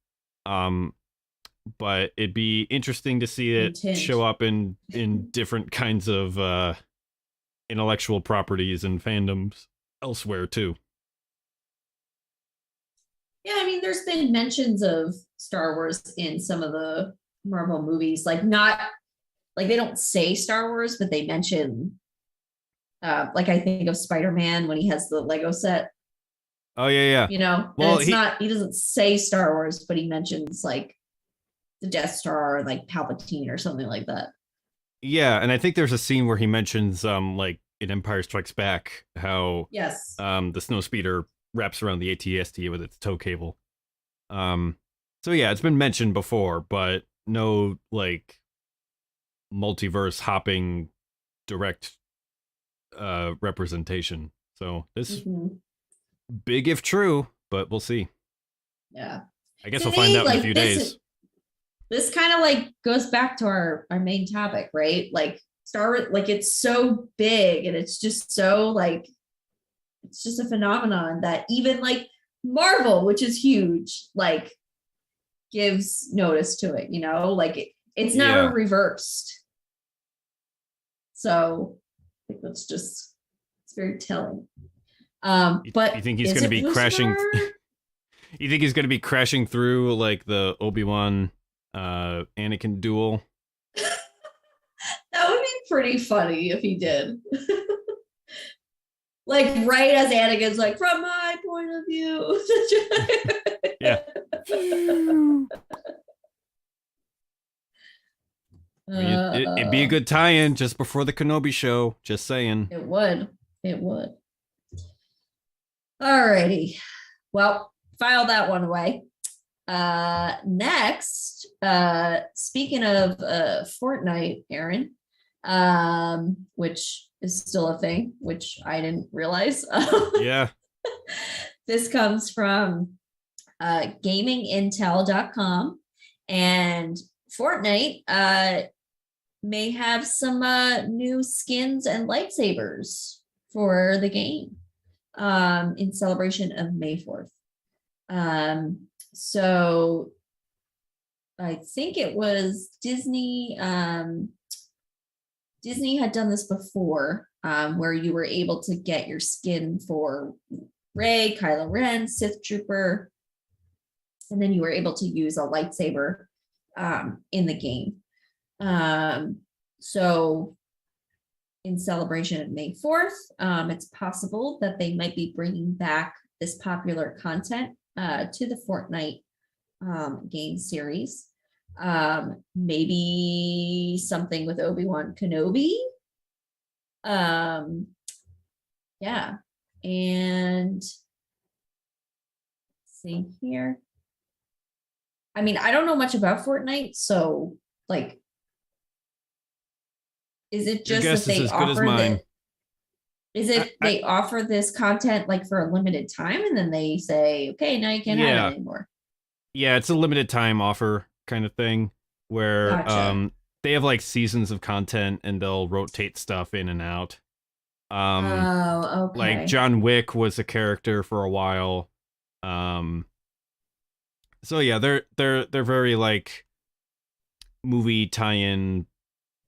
But it'd be interesting to see it show up in different kinds of intellectual properties and fandoms elsewhere too. Yeah, I mean, there's been mentions of Star Wars in some of the Marvel movies, not they don't say Star Wars, but they mention I think of Spider-Man when he has the Lego set. Oh yeah. You know, Well, and it's not, he doesn't say Star Wars, but he mentions like the Death Star or like Palpatine or something like that. Yeah, and I think there's a scene where he mentions like in Empire Strikes Back how Yes. the snowspeeder wraps around the AT-ST with its tow cable. Um so yeah, it's been mentioned before, but no like multiverse hopping direct representation. So this Mhm. big if true, but we'll see. Yeah. I guess we'll find See, out in a like few this days. this kind of like goes back to our main topic, right? Like Star Wars, like it's so big and it's just so like it's just a phenomenon that even like Marvel, which is huge, like gives notice to it, you know, like it's never Yeah. reversed. So I think that's just it's very telling. But You think he's is going to it be crashing? Lucifer? You think he's going to be crashing through like the Obi-Wan Anakin duel? That would be pretty funny if he did. Like right as Anakin's like, from my point of view. Yeah. It'd be a good tie-in just before the Kenobi show. Just saying. It would. It would. Alrighty. Well, file that one away. Next, speaking of Fortnite, Aaron, which is still a thing, which I didn't realize. Yeah. This comes from gamingintel.com, and Fortnite may have some new skins and lightsabers for the game in celebration of May 4th. So I think it was Disney. Disney had done this before, where you were able to get your skin for Rey, Kylo Ren, Sith Trooper, and then you were able to use a lightsaber in the game. So in celebration of May 4th, it's possible that they might be bringing back this popular content to the Fortnite game series. Maybe something with Obi-Wan Kenobi. Yeah. And see here. I mean, I don't know much about Fortnite, so like, is it Your just guess that is they as good as offer mine. that? Is it they offer this content like for a limited time and then they say, okay, now you can't have Yeah. it anymore? Yeah, it's a limited time offer kind of thing where Gotcha. they have like seasons of content and they'll rotate stuff in and out. Oh, Like okay. John Wick was a character for a while. Um so yeah, they're very like movie tie-in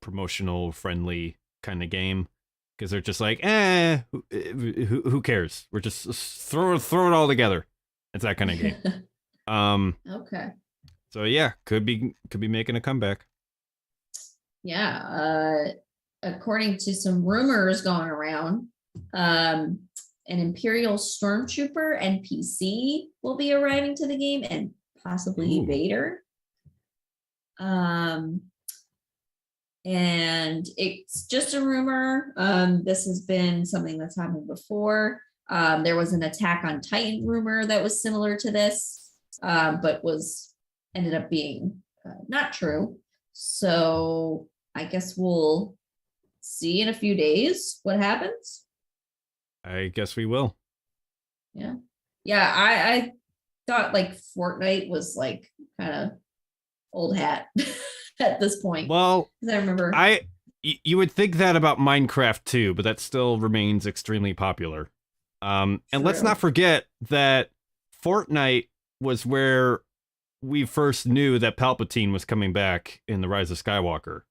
promotional friendly kind of game because they're just like, who cares? We're just throw it all together. It's that kind of game. Okay. So yeah, could be making a comeback. Yeah. According to some rumors going around, an Imperial Stormtrooper NPC will be arriving to the game and possibly Ooh. Vader. And it's just a rumor. This has been something that's happened before. There was an Attack on Titan rumor that was similar to this, but was ended up being not true. So I guess we'll see in a few days what happens. I guess we will. Yeah. Yeah, I thought like Fortnite was like kind of old hat at this point. Well, 'Cause I remember you would think that about Minecraft too, but that still remains extremely popular. And let's True. not forget that Fortnite was where we first knew that Palpatine was coming back in The Rise of Skywalker.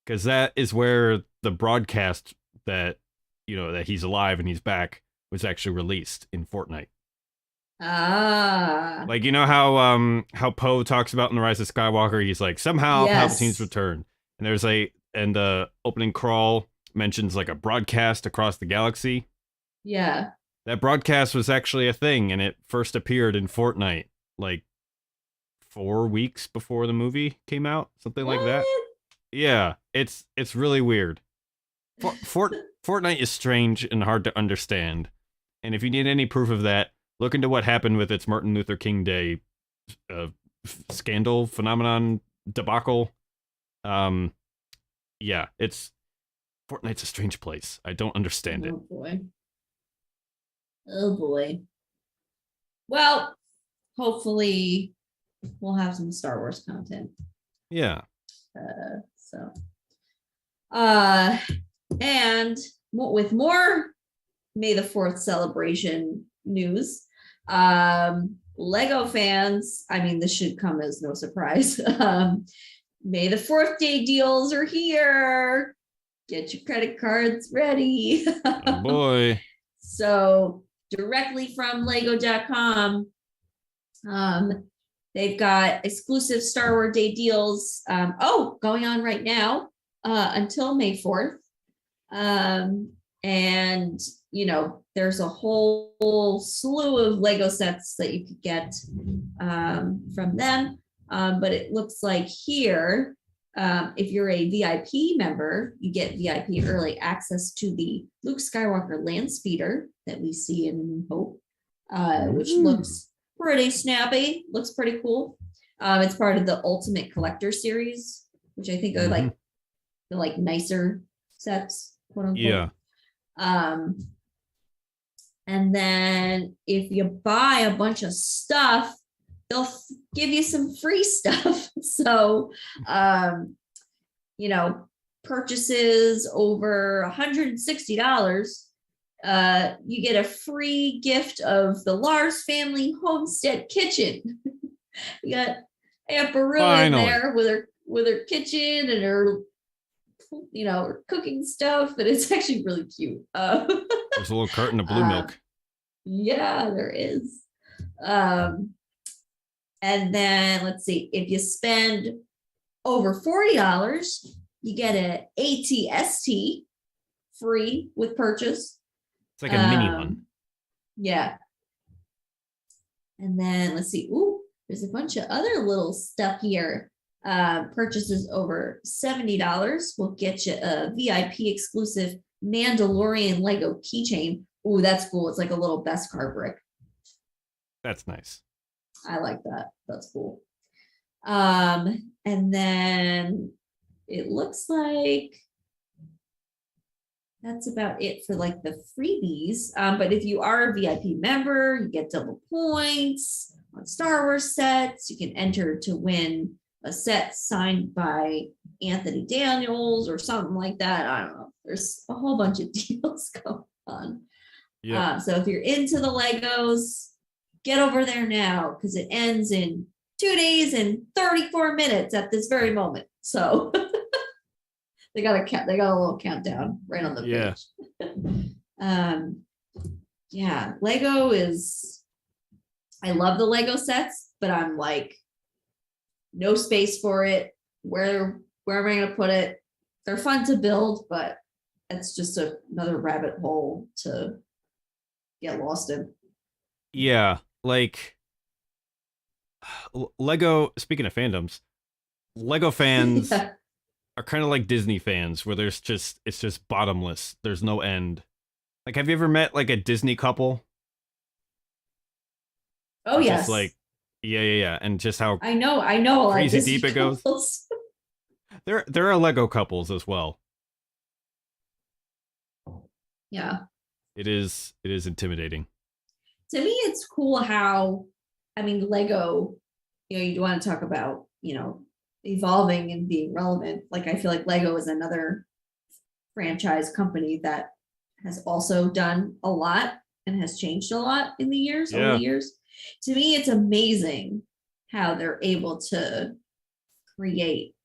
Because that is where the broadcast that, that he's alive and he's back was actually released in Fortnite. Ah, Like, how Poe talks about in The Rise of Skywalker, he's like, somehow yes. Palpatine's returned. And the opening crawl mentions like a broadcast across the galaxy. Yeah. That broadcast was actually a thing, and it first appeared in Fortnite like 4 weeks before the movie came out, something like that. What? Yeah, it's really weird. Fortnite is strange and hard to understand, and if you need any proof of that, look into what happened with its Martin Luther King Day scandal, phenomenon, debacle. Yeah, Fortnite's a strange place. I don't understand it. Oh boy. Oh boy. Well, hopefully we'll have some Star Wars content. Yeah. So and with more May the 4th celebration news, Lego fans, I mean, this should come as no surprise. May the 4th day deals are here. Get your credit cards ready. Oh boy. So directly from lego.com, they've got exclusive Star Wars Day deals going on right now until May 4th. And there's a whole slew of Lego sets that you could get from them. But it looks like here, if you're a VIP member, you get VIP early access to the Luke Skywalker land speeder that we see in New Hope, which looks pretty snappy, looks pretty cool. It's part of the Ultimate Collector series, which I think are like the nicer sets, quote unquote. Yeah. And then if you buy a bunch of stuff, they'll give you some free stuff. So, purchases over $160, you get a free gift of the Lars family homestead kitchen. You got Aunt Barilla in there with her kitchen and her cooking stuff, and it's actually really cute. There's a little carton of blue milk. Yeah, there is. And then let's see, if you spend over $40, you get an ATST free with purchase. It's like a mini one. Yeah. And then let's see. Ooh, there's a bunch of other little stuff here. Purchases over $70 will get you a VIP exclusive Mandalorian Lego keychain. Ooh, that's cool. It's like a little Beskar brick. That's nice. I like that. That's cool. And then it looks like that's about it for the freebies. But if you are a VIP member, you get double points on Star Wars sets. You can enter to win a set signed by Anthony Daniels or something like that. I don't know. There's a whole bunch of deals going on. Yeah. So if you're into the Legos, get over there now because it ends in 2 days and 34 minutes at this very moment. So they got a little countdown right on the page. Yeah. Lego is, I love the Lego sets, but I'm no space for it. Where am I going to put it? They're fun to build, but it's just another rabbit hole to get lost in. Yeah, Lego, speaking of fandoms, Lego fans are kind of like Disney fans where it's just bottomless. There's no end. Have you ever met a Disney couple? Oh, yes. Just yeah. And just how I know a lot crazy of Disney deep it goes. couples. There are Lego couples as well. Yeah. It is intimidating. To me, it's cool how, Lego, you want to talk about, evolving and being relevant. I feel like Lego is another franchise company that has also done a lot and has changed a lot in the years, over the years. To me, it's amazing how they're able to create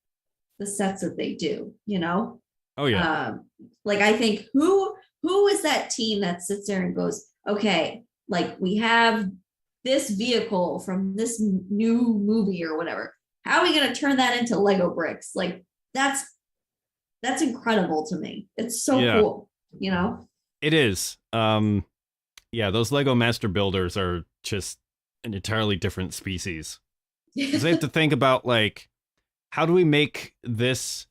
the sets that they do, Oh yeah. I think who is that team that sits there and goes, okay, we have this vehicle from this new movie or whatever. How are we going to turn that into Lego bricks? That's incredible to me. It's so cool, It is. Yeah, those Lego Master Builders are just an entirely different species. Because they have to think about, like, how do we make this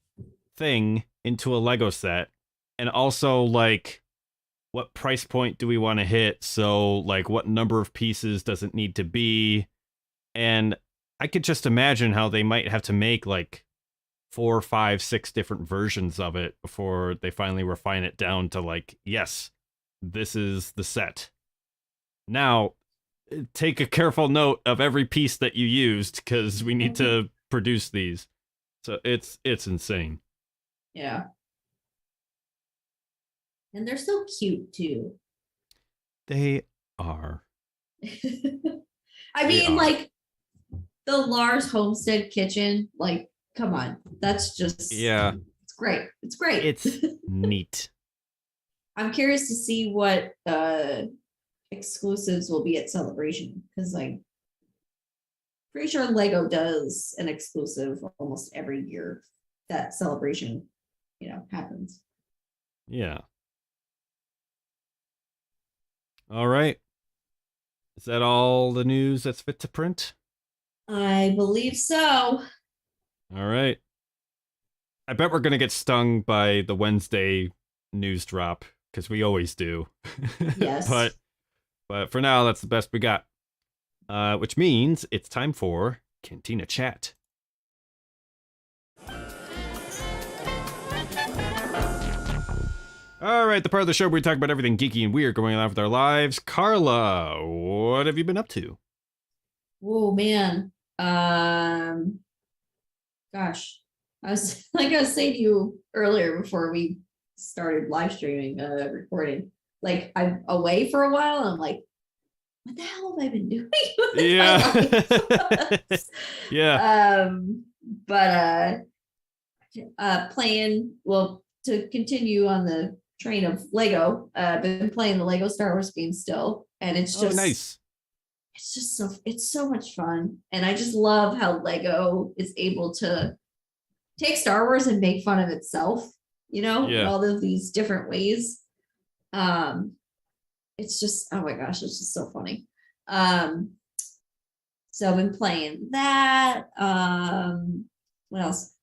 thing into a Lego set? And also, like, what price point do we want to hit? So, like, what number of pieces does it need to be? And I could just imagine how they might have to make, like, 4, 5, 6 different versions of it before they finally refine it down to, like, yes, this is the set. Now, take a careful note of every piece that you used because we need to produce these. So it's insane. Yeah. And they're so cute too. They are. I They mean, are. like the Lars Homestead kitchen, like, come on. That's just Yeah, it's great. It's great. it's neat. I'm curious to see what exclusives will be at Celebration because like pretty sure Lego does an exclusive almost every year that Celebration, happens. Yeah. All right. Is that all the news that's fit to print? I believe so. All right. I bet we're going to get stung by the Wednesday news drop because we always do. Yes. But for now, that's the best we got. Which means it's time for Cantina Chat. All right, the part of the show where we talk about everything geeky and weird going on with our lives. Carla, what have you been up to? Oh man. Gosh. I was like I was saying to you earlier before we started live streaming, recording. Like I'm away for a while and I'm like, what the hell have I been doing with my life? Yeah. But playing, well, to continue on the train of Lego, been playing the Lego Star Wars game still, and it's just Nice. it's just so much fun. And I just love how Lego is able to take Star Wars and make fun of itself, in all of these different ways. It's just, oh my gosh, it's just so funny. So I've been playing that. What else?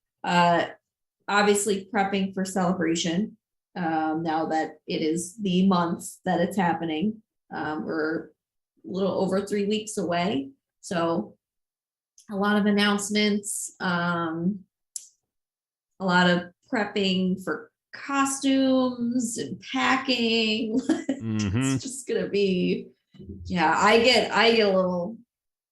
Obviously prepping for Celebration. Now that it is the month that it's happening. We're a little over 3 weeks away. So a lot of announcements, a lot of prepping for costumes and packing. It's just gonna be, I get a little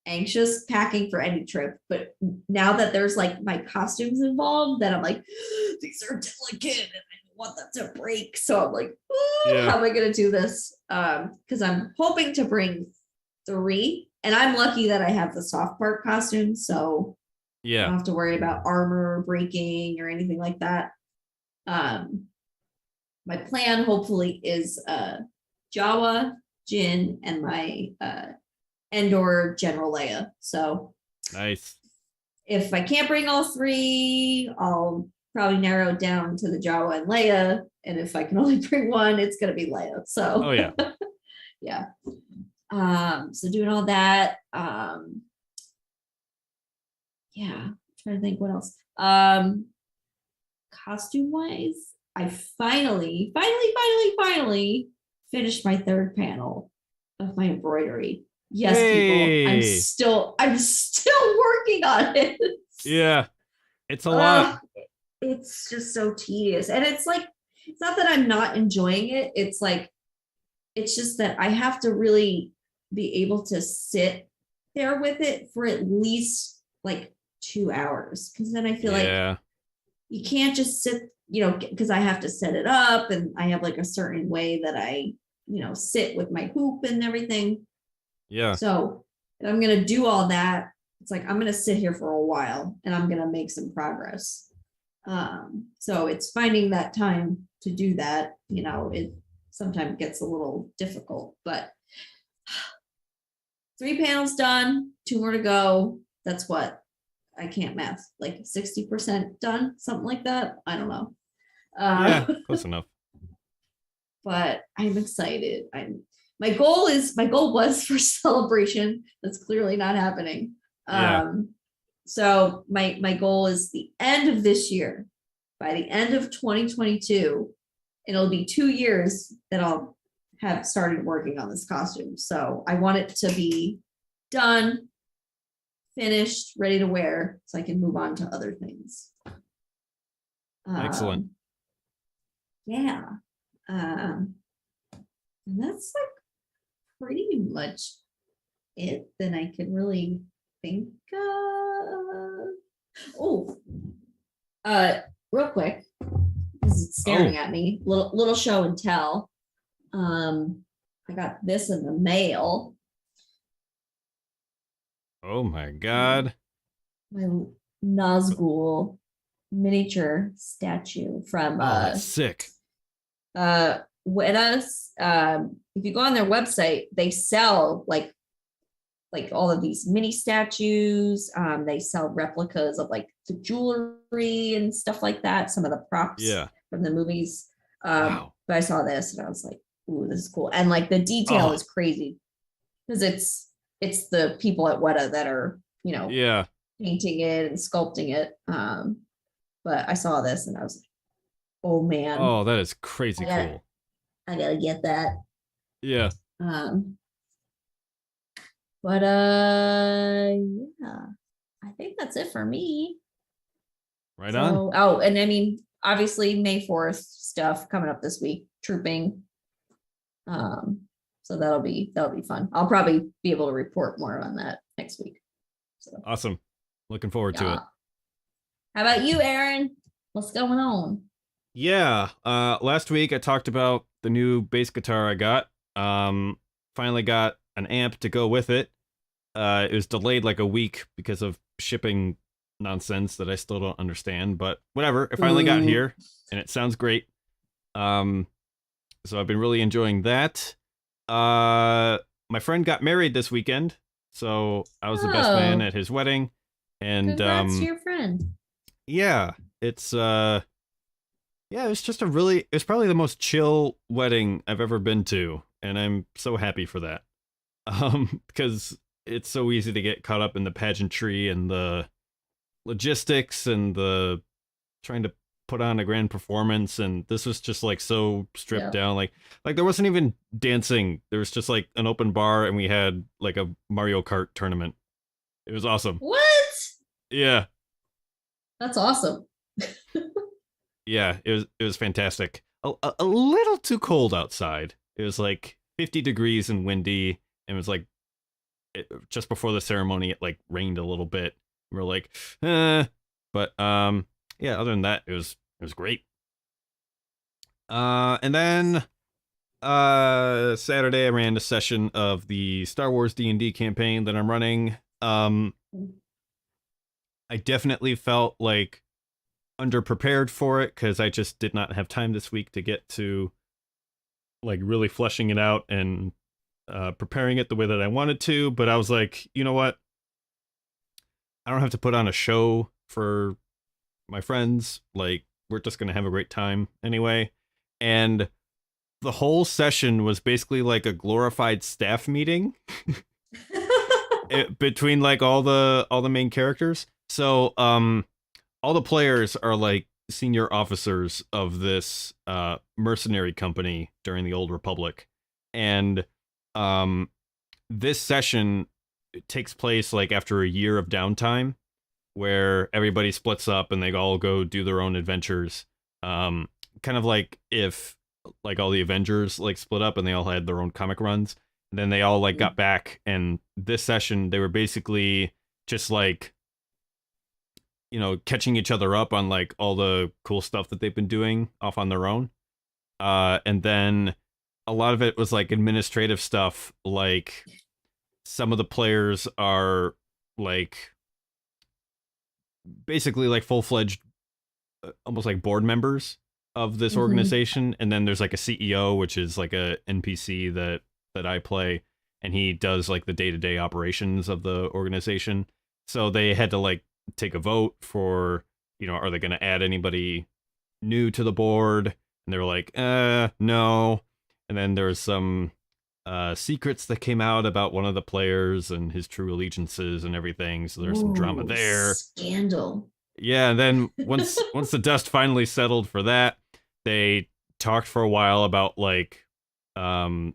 anxious packing for any trip, but now that there's like my costumes involved, then I'm like, these are delicate and I don't want them to break. So I'm like, how am I gonna do this? Because I'm hoping to bring 3, and I'm lucky that I have the soft part costume, so I don't have to worry about armor breaking or anything like that. My plan hopefully is Jawa, Jin, and my Endor General Leia. So nice. If I can't bring all 3, I'll probably narrow it down to the Jawa and Leia. And if I can only bring 1, it's gonna be Leia. So yeah. So doing all that. Trying to think what else. Costume wise, I finally finished my 3rd panel of my embroidery. Yes, people, I'm still working on it. Yeah, it's a lot. It's just so tedious, and it's like, it's not that I'm not enjoying it. It's like, it's just that I have to really be able to sit there with it for at least like 2 hours, because then I feel like you can't just sit, because I have to set it up, and I have like a certain way that I, sit with my hoop and everything. Yeah. So if I'm gonna do all that, it's like I'm gonna sit here for a while and I'm gonna make some progress. So it's finding that time to do that. It sometimes gets a little difficult, but 3 panels done, 2 more to go. That's what, I can't math, like 60% done, something like that. I don't know. Close enough. But I'm excited. my goal was for celebration. That's clearly not happening. Yeah. So my goal is the end of this year. By the end of 2022, it'll be 2 years that I'll have started working on this costume. So I want it to be done, finished, ready to wear, so I can move on to other things. Excellent. Yeah. And that's like pretty much it that I could really think of. Oh, real quick, because it's staring at me. Little show and tell. I got this in the mail. Oh my god. My Nazgul miniature statue from Oh, that's sick. if you go on their website, they sell like all of these mini statues. They sell replicas of like the jewelry and stuff like that, some of the props Yeah. from the movies. Wow. But I saw this and I was like, ooh, this is cool. And like the detail is crazy because it's the people at Weta that are, Yeah. painting it and sculpting it. But I saw this and I was like, oh man. Oh, that is crazy cool. I gotta get that. Yeah. But yeah, I think that's it for me. Right on. Oh, and I mean, obviously May 4th stuff coming up this week, trooping. So that'll be fun. I'll probably be able to report more on that next week. So Awesome. Looking forward to it. How about you, Aaron? What's going on? Yeah. Last week I talked about the new bass guitar I got. Finally got an amp to go with it. It was delayed like a week because of shipping nonsense that I still don't understand, but whatever. It finally got here and it sounds great. So I've been really enjoying that. My friend got married this weekend, so I was the best man at his wedding. And congrats to your friend. Yeah, it was just it was probably the most chill wedding I've ever been to, and I'm so happy for that. Because it's so easy to get caught up in the pageantry and the logistics and the trying to put on a grand performance, and this was just like so stripped down. Like there wasn't even dancing. There was just like an open bar, and we had like a Mario Kart tournament. It was awesome. What? Yeah. That's awesome. Yeah, it was fantastic. A little too cold outside. It was like 50 degrees and windy, and it was like just before the ceremony it like rained a little bit. We were like, but yeah, other than that, it was great. And then Saturday I ran a session of the Star Wars D&D campaign that I'm running. I definitely felt like underprepared for it because I just did not have time this week to get to like really fleshing it out and preparing it the way that I wanted to. But I was like, you know what? I don't have to put on a show for my friends. Like, we're just going to have a great time anyway. And the whole session was basically like a glorified staff meeting between like all the main characters. So, all the players are like senior officers of this mercenary company during the Old Republic. And this session takes place like after a year of downtime where everybody splits up and they all go do their own adventures. Kind of like if like all the Avengers like split up and they all had their own comic runs. And then they all like got back, and this session they were basically just like, catching each other up on like all the cool stuff that they've been doing off on their own. And then a lot of it was like administrative stuff. Like some of the players are like basically like full-fledged, almost like board members of this organization. And then there's like a CEO, which is like a NPC that I play, and he does like the day-to-day operations of the organization. So they had to like take a vote for, are they going to add anybody new to the board? And they were like, no. And then there's some secrets that came out about one of the players and his true allegiances and everything. So there's some drama Ooh, there. Scandal. Yeah, and then once the dust finally settled for that, they talked for a while about like, well,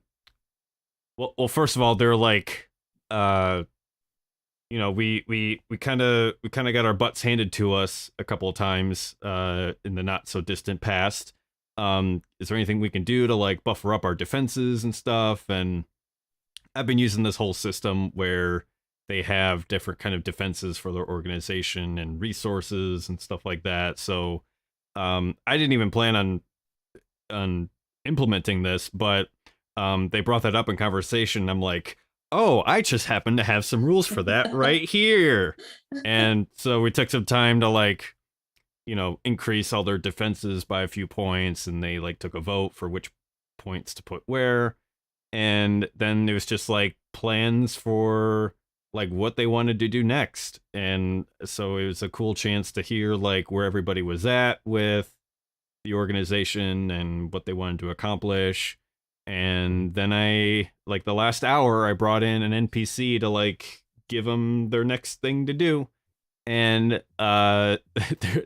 first of all, they're like, we kind of got our butts handed to us a couple of times in the not so distant past. Is there anything we can do to like buffer up our defenses and stuff? And I've been using this whole system where they have different kind of defenses for their organization and resources and stuff like that. So I didn't even plan on implementing this, but they brought that up in conversation. I'm like, oh, I just happen to have some rules for that right here. And so we took some time to like, increase all their defenses by a few points, and they like took a vote for which points to put where. And then it was just like plans for like what they wanted to do next. And so it was a cool chance to hear like where everybody was at with the organization and what they wanted to accomplish. And then like the last hour, I brought in an NPC to like give them their next thing to do. And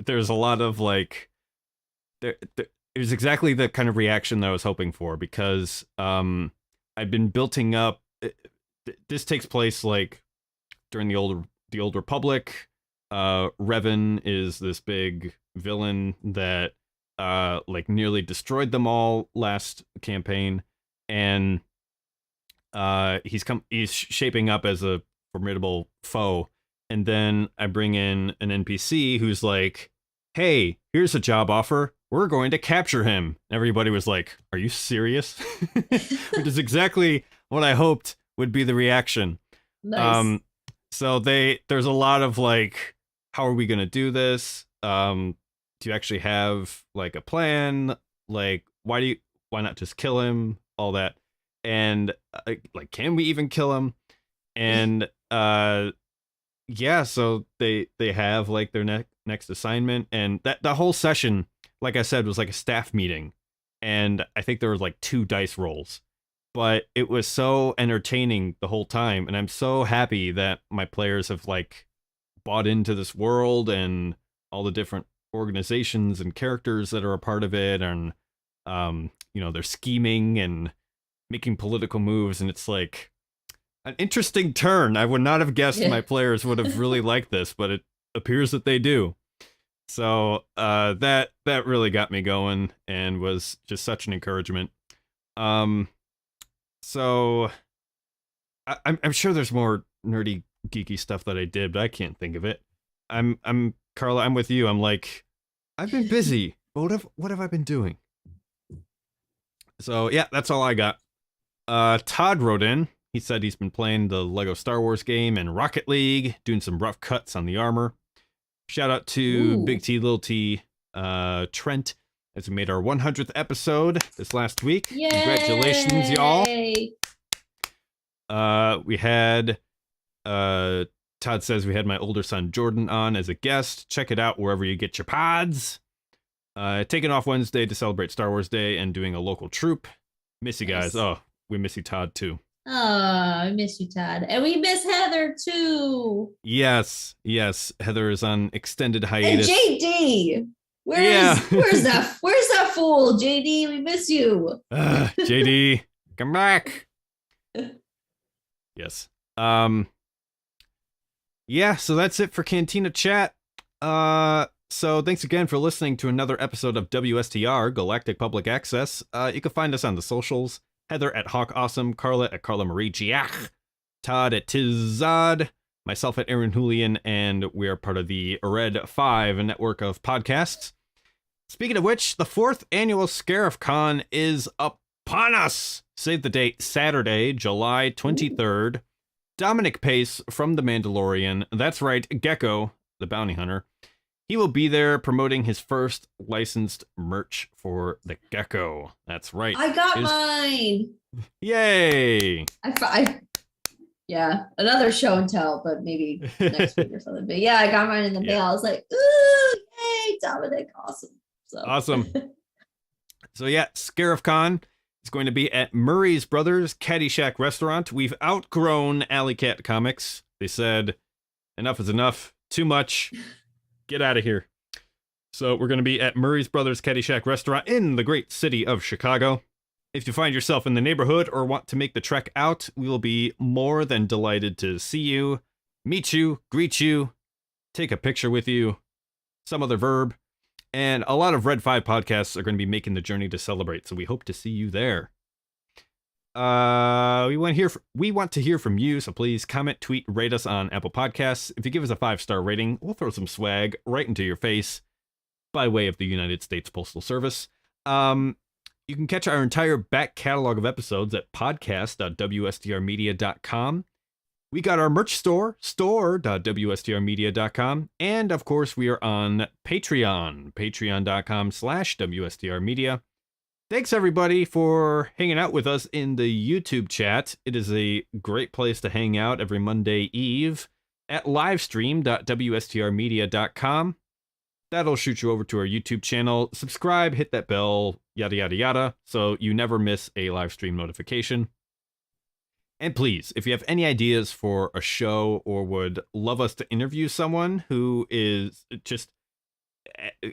there's a lot of like, it was exactly the kind of reaction that I was hoping for, because I've been building up. This takes place like during the old Republic. Revan is this big villain that like nearly destroyed them all last campaign, and he's shaping up as a formidable foe. And then I bring in an NPC who's like, hey, here's a job offer. We're going to capture him. Everybody was like, are you serious? Which is exactly what I hoped would be the reaction. Nice. So there's a lot of like, how are we going to do this? Do you actually have like a plan? Like, why not just kill him? All that. And like, can we even kill him? And yeah, so they have like their next assignment, and that the whole session, like I said, was like a staff meeting, and I think there were like 2 dice rolls, but it was so entertaining the whole time, and I'm so happy that my players have like bought into this world and all the different organizations and characters that are a part of it, and they're scheming and making political moves, and it's like an interesting turn. I would not have guessed my players would have really liked this, but it appears that they do. So that really got me going and was just such an encouragement. So I'm sure there's more nerdy, geeky stuff that I did, but I can't think of it. I'm Carla. I'm with you. I'm like, I've been busy. But what have I been doing? So yeah, that's all I got. Todd wrote in. He said he's been playing the Lego Star Wars game and Rocket League, doing some rough cuts on the armor. Shout out to Big T, Little T, Trent, as we made our 100th episode this last week. Yay! Congratulations, y'all. We had, Todd says we had my older son Jordan on as a guest. Check it out wherever you get your pods. Taking off Wednesday to celebrate Star Wars Day and doing a local troop. Miss you guys. Nice. Oh, we miss you, Todd, too. Oh, I miss you, Todd. And we miss Heather, too. Yes. Heather is on extended hiatus. And JD. Where's that fool? JD, we miss you. JD, come back. Yes. Yeah, so that's it for Cantina Chat. So thanks again for listening to another episode of WSTR, Galactic Public Access. You can find us on the socials. Heather at Hawk Awesome, Carla at Carla Marie Giach, Todd at Tizad, myself at Aaron Julian, and we are part of the Red 5 network of podcasts. Speaking of which, the 4th annual Scarif Con is upon us. Save the date, Saturday, July 23rd. Dominic Pace from The Mandalorian, that's right, Gecko, the bounty hunter. He will be there promoting his first licensed merch for the Gecko. That's right. I got mine. Yay! Yeah, another show and tell, but maybe next week or something. But yeah, I got mine in the mail. I was like, ooh, yay, Dominic, awesome. So Awesome. So yeah, Scarif Con It's going to be at Murray's Brothers Caddyshack Restaurant. We've outgrown Alley Cat Comics. They said, enough is enough. Too much. Get out of here. So we're going to be at Murray's Brothers Caddyshack Restaurant in the great city of Chicago. If you find yourself in the neighborhood or want to make the trek out, we will be more than delighted to see you, meet you, greet you, take a picture with you, some other verb. And a lot of Red 5 podcasts are going to be making the journey to celebrate, so we hope to see you there. We want to hear from you, so please comment, tweet, rate us on Apple Podcasts. If you give us a 5-star rating, we'll throw some swag right into your face by way of the United States Postal Service. You can catch our entire back catalog of episodes at podcast.wstrmedia.com. We got our merch store.wstrmedia.com. And of course, we are on Patreon, patreon.com/wstrmedia. Thanks everybody for hanging out with us in the YouTube chat. It is a great place to hang out every Monday Eve at livestream.wstrmedia.com. That'll shoot you over to our YouTube channel. Subscribe, hit that bell, yada, yada, yada, so you never miss a live stream notification. And please, if you have any ideas for a show or would love us to interview someone who is just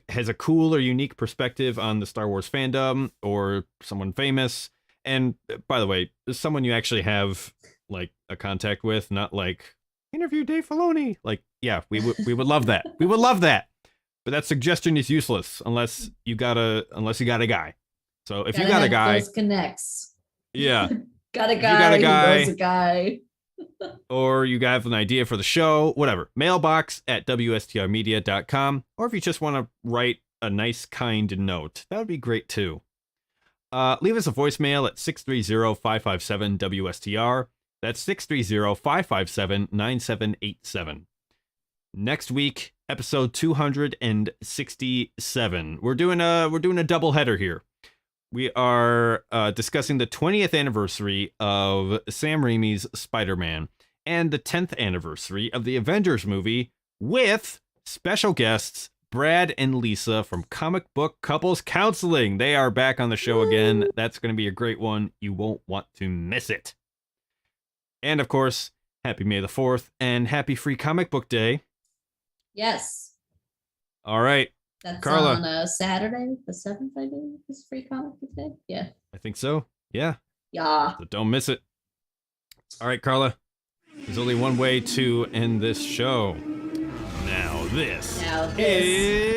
has a cool or unique perspective on the Star Wars fandom, or someone famous, and by the way, someone you actually have like a contact with, not like interview Dave Filoni. Like, yeah, we would love that. We would love that. But that suggestion is useless unless you got a guy. So if you got a guy, those connects. Yeah. Got a If you got a guy, who knows a guy. or you have an idea for the show, whatever, mailbox at wstrmedia.com. Or if you just want to write a nice, kind note, that would be great too. Leave us a voicemail at 630-557-WSTR. That's 630-557-9787. Next week, episode 267. We're doing a double header here. We are discussing the 20th anniversary of Sam Raimi's Spider-Man and the 10th anniversary of the Avengers movie with special guests Brad and Lisa from Comic Book Couples Counseling. They are back on the show again. That's going to be a great one. You won't want to miss it. And of course, happy May the 4th and happy Free Comic Book Day. Yes. All right. That's Carla. on Saturday, the 7th, I think, is Free Comic Book Day. Yeah. I think so. Yeah. Yeah. So don't miss it. All right, Carla. There's only one way to end this show. Now this Now this.